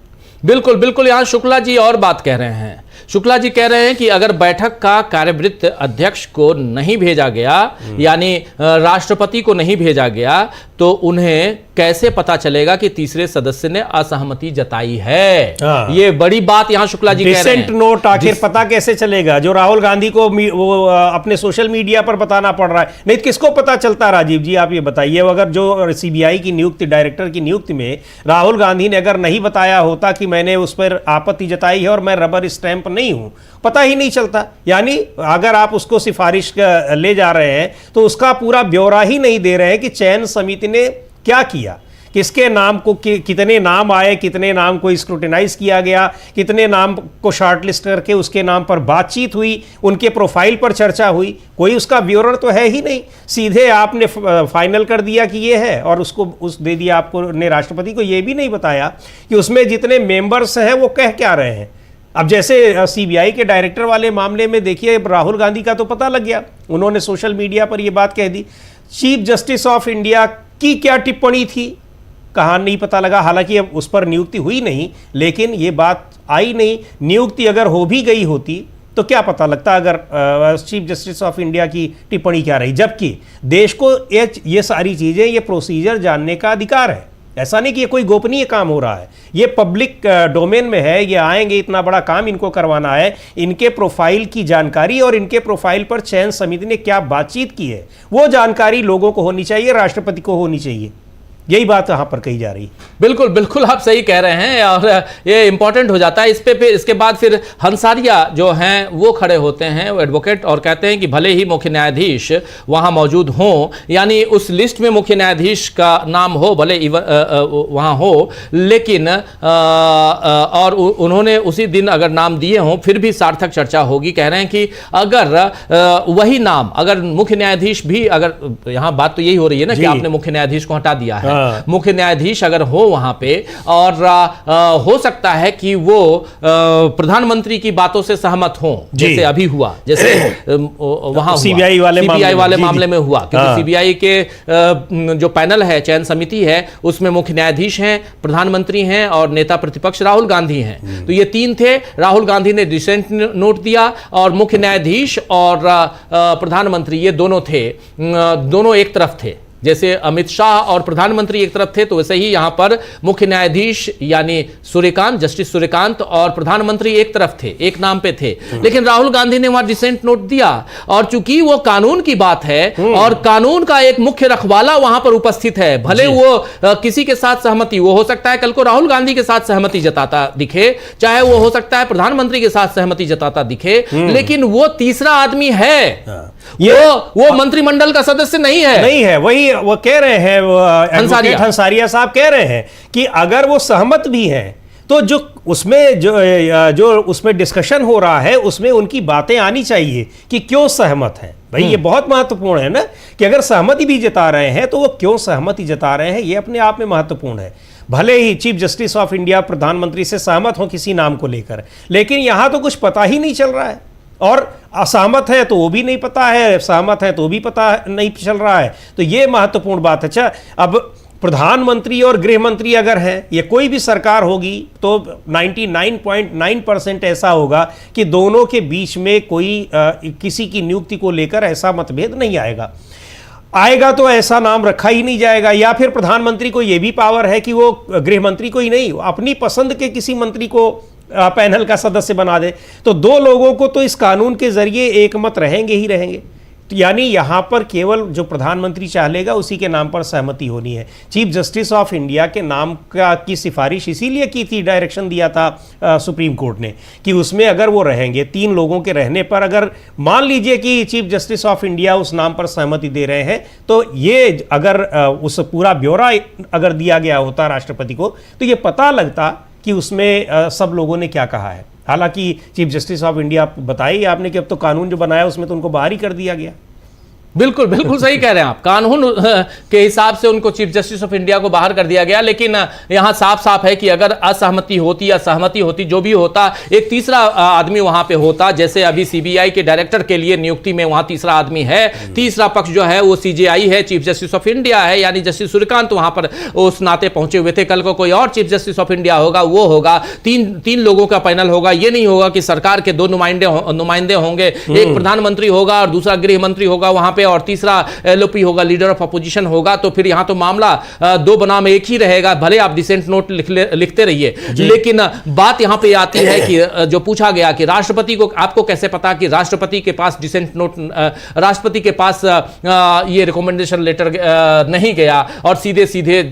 [SPEAKER 1] बिल्कुल बिल्कुल। यहां शुक्ला जी और बात कह रहे हैं, शुक्ला जी कह रहे हैं कि अगर बैठक का कार्यवृत्त अध्यक्ष को नहीं भेजा गया, यानी राष्ट्रपति को नहीं भेजा गया, तो उन्हें कैसे पता चलेगा कि तीसरे सदस्य ने असहमति जताई है। ये बड़ी बात यहां शुक्ला जी कह रहे हैं।
[SPEAKER 2] नोट आखिर पता कैसे चलेगा, जो राहुल गांधी को वो अपने सोशल मीडिया पर बताना पड़ रहा है, नहीं किसको पता चलता? राजीव जी आप ये बताइए, अगर जो सीबीआई की नियुक्ति, डायरेक्टर की नियुक्ति में राहुल गांधी ने अगर नहीं बताया होता कि मैंने उस पर आपत्ति जताई है और मैं रबर स्टैंप नहीं हूं, पता ही नहीं चलता। यानी अगर आप उसको सिफारिश ले जा रहे हैं तो उसका पूरा ब्यौरा ही नहीं दे रहे हैं कि चयन समिति ने क्या किया, किसके नाम को कितने नाम आए, कितने नाम को स्क्रूटिनाइज किया गया, कितने नाम को शॉर्टलिस्ट करके उसके नाम पर बातचीत हुई, उनके प्रोफाइल पर चर्चा हुई, कोई उसका विवरण तो है ही नहीं। सीधे आपने फाइनल कर दिया कि ये है और उसको दे दिया आपको ने राष्ट्रपति को, ये भी नहीं बताया कि उसमें जितने मेंबर्स हैं वो कह क्या रहे हैं। अब जैसे सीबीआई के डायरेक्टर वाले मामले में देखिए, राहुल गांधी का तो पता लग गया, उन्होंने सोशल मीडिया पर यह बात कह दी। चीफ जस्टिस ऑफ इंडिया की क्या टिप्पणी थी, कहाँ नहीं पता लगा। हालांकि अब उस पर नियुक्ति हुई नहीं, लेकिन ये बात आई नहीं। नियुक्ति अगर हो भी गई होती तो क्या पता लगता अगर चीफ जस्टिस ऑफ इंडिया की टिप्पणी क्या रही। जबकि देश को ये सारी चीज़ें, ये प्रोसीजर जानने का अधिकार है। ऐसा नहीं कि ये कोई गोपनीय काम हो रहा है, ये पब्लिक डोमेन में है। ये आएंगे, इतना बड़ा काम इनको करवाना है, इनके प्रोफाइल की जानकारी और इनके प्रोफाइल पर चयन समिति ने क्या बातचीत की है वो जानकारी लोगों को होनी चाहिए, राष्ट्रपति को होनी चाहिए। यही बात यहां पर कही जा रही है।
[SPEAKER 1] बिल्कुल बिल्कुल आप सही कह रहे हैं और ये इंपॉर्टेंट हो जाता है। इस पे इसके बाद फिर हंसारिया जो हैं वो खड़े होते हैं, वो एडवोकेट, और कहते हैं कि भले ही मुख्य न्यायाधीश वहां मौजूद हों, यानी उस लिस्ट में मुख्य न्यायाधीश का नाम हो, भले वहां हो, लेकिन और उन्होंने उसी दिन अगर नाम दिए हों फिर भी सार्थक चर्चा होगी। कह रहे हैं कि अगर वही नाम, अगर मुख्य न्यायाधीश भी, अगर यहां बात तो यही हो रही है ना कि आपने मुख्य न्यायाधीश को हटा दिया है, मुख्य न्यायाधीश अगर हो वहां पे, और हो सकता है कि वो प्रधानमंत्री की बातों से सहमत हो, जैसे अभी हुआ, जैसे वहां सीबीआई वाले मामले में हुआ, क्योंकि सीबीआई के जो पैनल है, चयन समिति है, उसमें मुख्य न्यायाधीश हैं, प्रधानमंत्री हैं और नेता प्रतिपक्ष राहुल गांधी हैं। तो ये तीन थे। राहुल गांधी ने डिसेंट नोट दिया और मुख्य न्यायाधीश और प्रधानमंत्री ये दोनों थे, दोनों एक तरफ थे। जैसे अमित शाह और प्रधानमंत्री एक तरफ थे, तो वैसे ही यहां पर मुख्य न्यायाधीश यानी सूर्यकांत, जस्टिस सूर्यकांत, और प्रधानमंत्री एक तरफ थे, एक नाम पे थे। लेकिन राहुल गांधी ने वहां डिसेंट नोट दिया, और चूंकि वो कानून की बात है और कानून का एक मुख्य रखवाला वहां पर उपस्थित है, भले वो किसी के साथ सहमति, वो हो सकता है कल को राहुल गांधी के साथ सहमति जताता दिखे, चाहे वो हो सकता है प्रधानमंत्री के साथ सहमति जताता दिखे, लेकिन वो तीसरा आदमी है, वो मंत्रिमंडल का सदस्य नहीं है।
[SPEAKER 2] वही वो कह रहे हैं, हंसारिया साहब कह रहे हैं कि अगर वो सहमत भी हैं तो जो उसमें डिस्कशन हो रहा है उसमें उनकी बातें आनी चाहिए कि क्यों सहमत हैं। भाई ये बहुत महत्वपूर्ण है ना, कि अगर सहमति भी जता रहे हैं तो वो क्यों सहमति जता रहे हैं, ये अपने आप में महत्वपूर्ण है। भले ही चीफ जस्टिस ऑफ इंडिया प्रधानमंत्री से सहमत हो किसी नाम को लेकर, लेकिन यहां तो कुछ पता ही नहीं चल रहा है, और असहमत है तो वो भी नहीं पता है, सहमत है तो भी पता नहीं चल रहा है। तो ये महत्वपूर्ण बात है। अच्छा, अब प्रधानमंत्री और गृह मंत्री अगर हैं, ये कोई भी सरकार होगी तो 99.9% ऐसा होगा कि दोनों के बीच में कोई किसी की नियुक्ति को लेकर ऐसा मतभेद नहीं आएगा तो ऐसा नाम रखा ही नहीं जाएगा। या फिर प्रधानमंत्री को यह भी पावर है कि वो गृह मंत्री को ही नहीं, अपनी पसंद के किसी मंत्री को पैनल का सदस्य बना दे। तो दो लोगों को तो इस कानून के जरिए एक मत रहेंगे ही रहेंगे। तो यानी यहां पर केवल जो प्रधानमंत्री चाहेगा उसी के नाम पर सहमति होनी है। चीफ जस्टिस ऑफ इंडिया के नाम की सिफारिश इसीलिए की थी, डायरेक्शन दिया था सुप्रीम कोर्ट ने कि उसमें अगर वो रहेंगे, 3 लोगों के रहने पर अगर मान लीजिए कि चीफ जस्टिस ऑफ इंडिया उस नाम पर सहमति दे रहे हैं, तो ये अगर उस पूरा ब्यौरा अगर दिया गया होता राष्ट्रपति को तो ये पता लगता कि उसमें सब लोगों ने क्या कहा है। हालांकि चीफ जस्टिस ऑफ इंडिया बताइए आपने कि अब तो कानून जो बनाया उसमें तो उनको बाहर ही कर दिया गया।
[SPEAKER 1] बिल्कुल बिल्कुल सही कह रहे हैं आप, कानून के हिसाब से उनको चीफ जस्टिस ऑफ इंडिया को बाहर कर दिया गया। लेकिन यहां साफ साफ है कि अगर असहमति होती या सहमति होती, जो भी होता, एक तीसरा आदमी वहां पे होता। जैसे अभी सीबीआई के डायरेक्टर के लिए नियुक्ति में वहां तीसरा आदमी है, तीसरा पक्ष जो है वो सीजेआई है, चीफ जस्टिस ऑफ इंडिया है, यानी जस्टिस सूर्यकांत वहां पर उस नाते पहुंचे हुए थे। कल को कोई और चीफ जस्टिस ऑफ इंडिया होगा, वो होगा, तीन लोगों का पैनल होगा। ये नहीं होगा कि सरकार के 2 नुमाइंदे होंगे, एक प्रधानमंत्री होगा और दूसरा गृह मंत्री होगा वहां पे, और तीसरा एलओपी होगा, लीडर ऑफ अपोजिशन होगा। तो फिर यहां तो मामला 2 बनाम 1 ही रहेगा, भले आप डिसेंट नोट लिखते रहिए। लेकिन बात यहां पे आती है कि जो पूछा गया कि राष्ट्रपति को, आपको कैसे पता कि राष्ट्रपति के पास डिसेंट नोट, राष्ट्रपति के पास ये रिकमेंडेशन लेटर नहीं गया और सीधे सीधे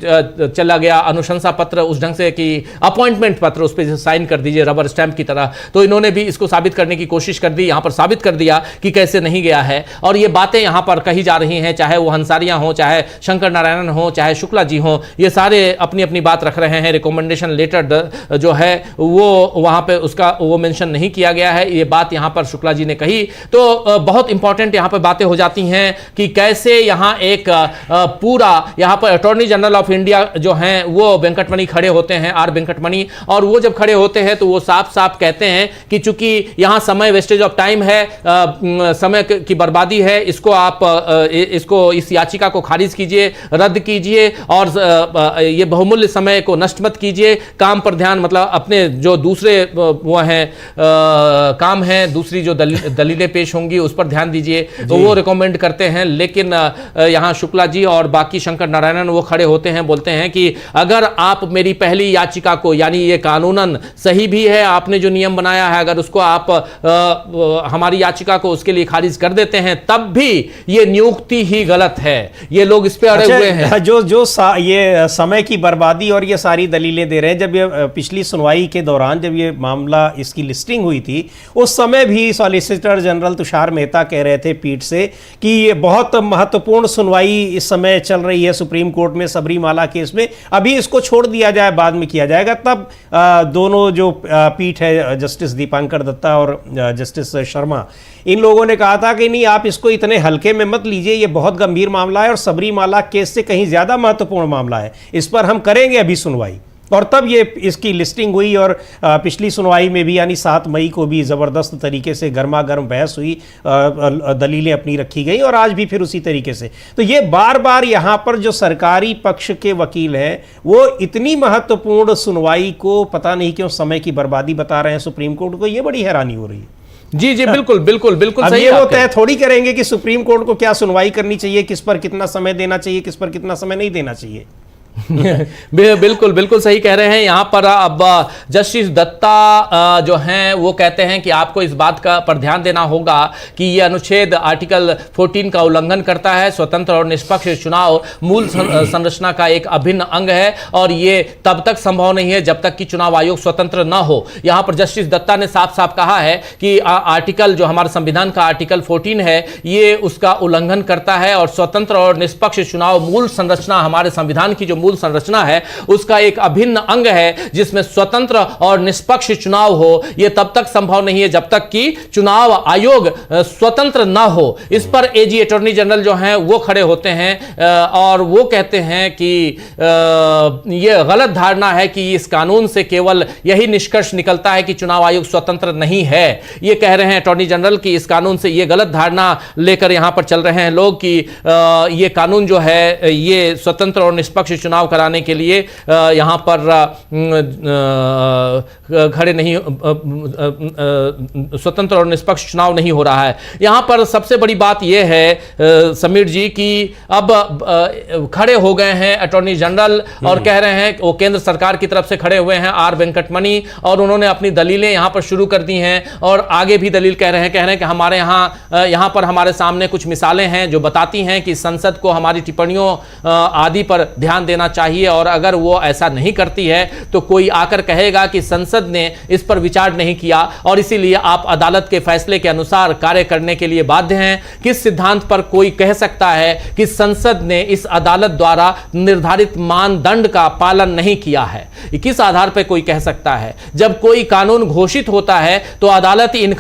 [SPEAKER 1] चला गया अनुशंसा पत्र उस ढंग से कि अपॉइंटमेंट पत्र, उस पर साइन कर दीजिए रबर स्टैंप की तरह। तो इन्होंने भी इसको साबित करने की कोशिश कर दी, यहां पर साबित कर दिया कि कैसे नहीं गया है। और ये बातें यहां पर कही जा रही हैं, चाहे वो हंसारियां हो, चाहे शंकर नारायण हो, चाहे शुक्ला जी हो, ये सारे अपनी अपनी बात रख रहे हैं। रिकमेंडेशन लेटर जो है वो वहां पे उसका वो मेंशन नहीं किया गया है, ये बात यहां पर शुक्ला जी ने कही। तो बहुत इंपॉर्टेंट यहां पर बातें हो जाती हैं कि कैसे यहां एक पूरा यहां पर अटॉर्नी जनरल ऑफ इंडिया जो हैं वो वेंकटमणि खड़े होते हैं, आर वेंकटमणि, और वो जब खड़े होते हैं तो वो साफ साफ कहते हैं कि चूंकि यहां समय वेस्टेज ऑफ टाइम है, समय की बर्बादी है, इस याचिका को खारिज कीजिए, रद्द कीजिए और ये बहुमूल्य समय को नष्ट मत कीजिए, काम पर ध्यान, मतलब अपने जो दूसरे वो हैं काम हैं, दूसरी जो दलीलें पेश होंगी उस पर ध्यान दीजिए। तो वो रिकमेंड करते हैं। लेकिन यहां शुक्ला जी और बाकी शंकर नारायणन वो खड़े होते हैं, बोलते हैं कि अगर आप मेरी पहली याचिका को, यानी ये कानूनन सही भी है, आपने जो नियम बनाया है, अगर उसको आप हमारी याचिका को उसके लिए खारिज कर देते हैं, तब भी ये नियुक्ति ही गलत है। ये लोग इस पे अड़े हुए हैं।
[SPEAKER 2] ये समय की बर्बादी और ये सारी दलीलें दे रहे हैं। जब ये पिछली सुनवाई के दौरान जब ये मामला इसकी लिस्टिंग हुई थी, उस समय भी सॉलिसिटर जनरल तुषार मेहता कह रहे थे पीठ से कि ये बहुत महत्वपूर्ण सुनवाई इस समय चल रही है सुप्रीम कोर्ट में सबरीमाला केस में, अभी इसको छोड़ दिया जाए, बाद में किया जाएगा। तब दोनों जो पीठ है, जस्टिस दीपांकर दत्ता और जस्टिस शर्मा, इन लोगों ने कहा था कि नहीं, आप इसको इतने हल्के में मत लीजिए, ये बहुत गंभीर मामला है और सबरीमाला केस से कहीं ज्यादा महत्वपूर्ण मामला है, इस पर हम करेंगे अभी सुनवाई। और तब ये इसकी लिस्टिंग हुई और पिछली सुनवाई में भी, यानी 7 मई को भी ज़बरदस्त तरीके से गर्मा गर्म बहस हुई, दलीलें अपनी रखी गई और आज भी फिर उसी तरीके से। तो ये बार बार यहाँ पर जो सरकारी पक्ष के वकील हैं वो इतनी महत्वपूर्ण सुनवाई को पता नहीं क्यों समय की बर्बादी बता रहे हैं सुप्रीम कोर्ट को, ये बड़ी हैरानी हो रही है।
[SPEAKER 1] जी जी बिल्कुल बिल्कुल बिल्कुल
[SPEAKER 2] अब
[SPEAKER 1] सही।
[SPEAKER 2] ये वो तय थोड़ी करेंगे कि सुप्रीम कोर्ट को क्या सुनवाई करनी चाहिए, किस पर कितना समय देना चाहिए, किस पर कितना समय नहीं देना चाहिए।
[SPEAKER 1] बिल्कुल बिल्कुल सही कह रहे हैं। यहां पर अब जस्टिस दत्ता जो हैं वो कहते हैं कि आपको इस बात का पर ध्यान देना होगा कि यह अनुच्छेद आर्टिकल 14 का उल्लंघन करता है। स्वतंत्र और निष्पक्ष चुनाव मूल संरचना का एक अभिन्न अंग है और ये तब तक संभव नहीं है जब तक कि चुनाव आयोग स्वतंत्र न हो। यहां पर जस्टिस दत्ता ने साफ साफ कहा है कि आर्टिकल जो हमारे संविधान का आर्टिकल 14 है ये उसका उल्लंघन करता है और स्वतंत्र और निष्पक्ष चुनाव मूल संरचना, हमारे संविधान की जो मूल संरचना है उसका एक अभिन्न अंग है, जिसमें स्वतंत्र और निष्पक्ष चुनाव हो। यह तब तक संभव नहीं है जब तक कि चुनाव आयोग स्वतंत्र ना हो। इस पर एजी अटॉर्नी जनरल जो हैं वो खड़े होते हैं और वो कहते हैं कि यह गलत धारणा है कि इस कानून से केवल यही निष्कर्ष निकलता है कि चुनाव आयोग स्वतंत्र नहीं है। ये कह रहे हैं अटॉर्नी जनरल कि इस कानून से यह गलत धारणा लेकर यहां पर चल रहे हैं लोग कि यह कानून जो है ये स्वतंत्र और निष्पक्ष चुनाव कराने के लिए यहां पर खड़े नहीं, स्वतंत्र और निष्पक्ष चुनाव नहीं हो रहा है। यहां पर सबसे बड़ी बात यह है समीर जी कि अब खड़े हो गए हैं अटॉर्नी जनरल और कह रहे हैं, वो केंद्र सरकार की तरफ से खड़े हुए हैं आर वेंकटमणि, और उन्होंने अपनी दलीलें यहां पर शुरू कर दी हैं और आगे भी दलील कह रहे हैं कि हमारे यहां पर हमारे सामने कुछ मिसालें हैं जो बताती हैं कि संसद को हमारी टिप्पणियों आदि पर ध्यान देना चाहिए, और अगर वो ऐसा नहीं करती है तो कोई आकर कहेगा कि संसद ने इस पर विचार नहीं किया और इसीलिए आप अदालत के फैसले के अनुसार कार्य करने के लिए बाध्य हैं। किस सिद्धांत पर कोई कह सकता है कि संसद ने इस अदालत द्वारा निर्धारित मानदंड का पालन नहीं किया है? किस आधार पर कोई कह सकता है? जब कोई कानून घोषित होता है तो अदालत इन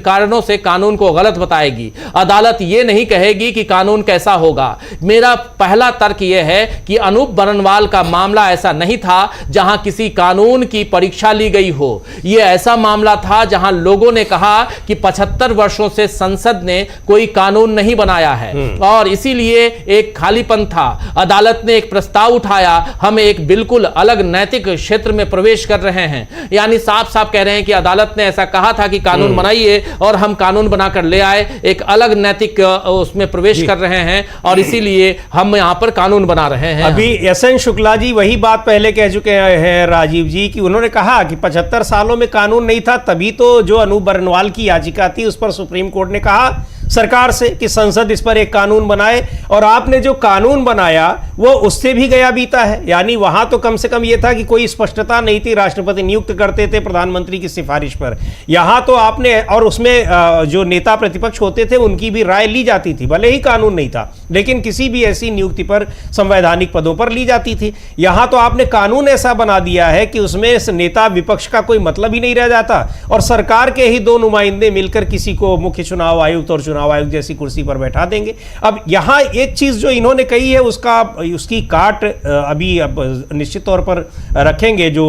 [SPEAKER 1] कारणों से कानून को गलत बताएगी। अदालत यह नहीं कहेगी कि कानून कैसा होगा। मेरा पहला तर्क यह है कि अनूप बरनवाल का मामला ऐसा नहीं था जहां किसी कानून की परीक्षा ली गई हो। यह ऐसा मामला था जहां लोगों ने कहा कि 75 वर्षों से संसद ने कोई कानून नहीं बनाया है और इसीलिए एक खालीपन था। अदालत ने एक प्रस्ताव उठाया, हम एक बिल्कुल अलग नैतिक क्षेत्र में प्रवेश कर रहे हैं। यानी साफ साफ कह रहे हैं कि अदालत ने ऐसा कहा था कि कानून बनाइए और हम कानून बनाकर ले आए, एक अलग नैतिक उसमें प्रवेश कर रहे हैं और इसीलिए हम यहां पर कानून बना रहे हैं।
[SPEAKER 2] अभी एस.एन. शुक्ला जी वही बात पहले कह चुके हैं राजीव जी कि उन्होंने कहा कि 75 सालों में कानून नहीं था, तभी तो जो अनूप बरनवाल की याचिका थी उस पर सुप्रीम कोर्ट ने कहा सरकार से कि संसद इस पर एक कानून बनाए, और आपने जो कानून बनाया वो उससे भी गया बीता है। यानी वहां तो कम से कम ये था कि कोई स्पष्टता नहीं थी, राष्ट्रपति नियुक्त करते थे प्रधानमंत्री की सिफारिश पर। यहां तो आपने, और उसमें जो नेता प्रतिपक्ष होते थे उनकी भी राय ली जाती थी, भले ही कानून नहीं था लेकिन किसी भी ऐसी नियुक्ति पर संवैधानिक पदों पर ली जाती थी। यहां तो आपने कानून ऐसा बना दिया है कि उसमें नेता विपक्ष का कोई मतलब ही नहीं रह जाता और सरकार के ही दो नुमाइंदे मिलकर किसी को मुख्य चुनाव आयुक्त और चुनाव आयोग जैसी कुर्सी पर बैठा देंगे। अब यहां एक चीज जो इन्होंने कही है उसकी काट अभी निश्चित तौर पर रखेंगे जो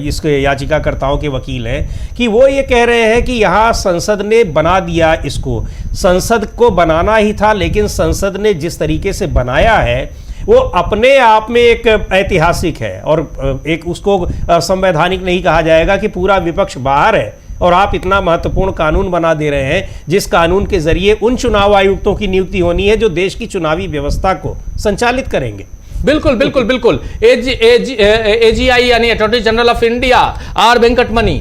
[SPEAKER 2] इसके याचिकाकर्ताओं के वकील हैं कि वो ये कह रहे हैं कि यहां संसद ने बना दिया, इसको संसद को बनाना ही था लेकिन संसद ने जिस तरीके से बनाया है वो अपने आप में एक ऐतिहासिक है और एक उसको संवैधानिक नहीं कहा जाएगा कि पूरा विपक्ष बाहर है और आप इतना महत्वपूर्ण कानून बना दे रहे हैं जिस कानून के जरिए उन चुनाव आयुक्तों की नियुक्ति होनी है जो देश की चुनावी व्यवस्था को संचालित करेंगे।
[SPEAKER 1] बिल्कुल बिल्कुल बिल्कुल। एजीआई यानी attorney general of India R Venkataramani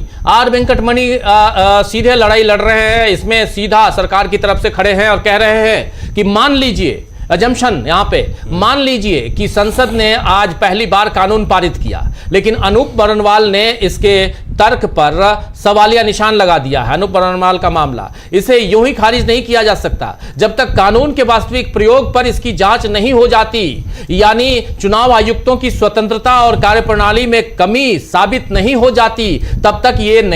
[SPEAKER 1] सीधे लड़ाई लड़ रहे हैं, इसमें सीधा सरकार की तरफ से खड़े हैं और कह रहे हैं कि मान लीजिए, अजम्पशन यहां पे मान लीजिए कि संसद ने आज पहली बार कानून पारित किया, लेकिन अनूप बरनवाल ने इसके तर्क पर सवालिया निशान लगा दिया है। अनूप बरनवाल का मामला, इसे यूं ही खारिज नहीं किया जा सकता जब तक कानून के वास्तविक प्रयोग पर इसकी जांच नहीं हो जाती, यानी चुनाव आयुक्तों की स्वतंत्रता और कार्यप्रणाली में कमी साबित नहीं हो जाती, तब तक ये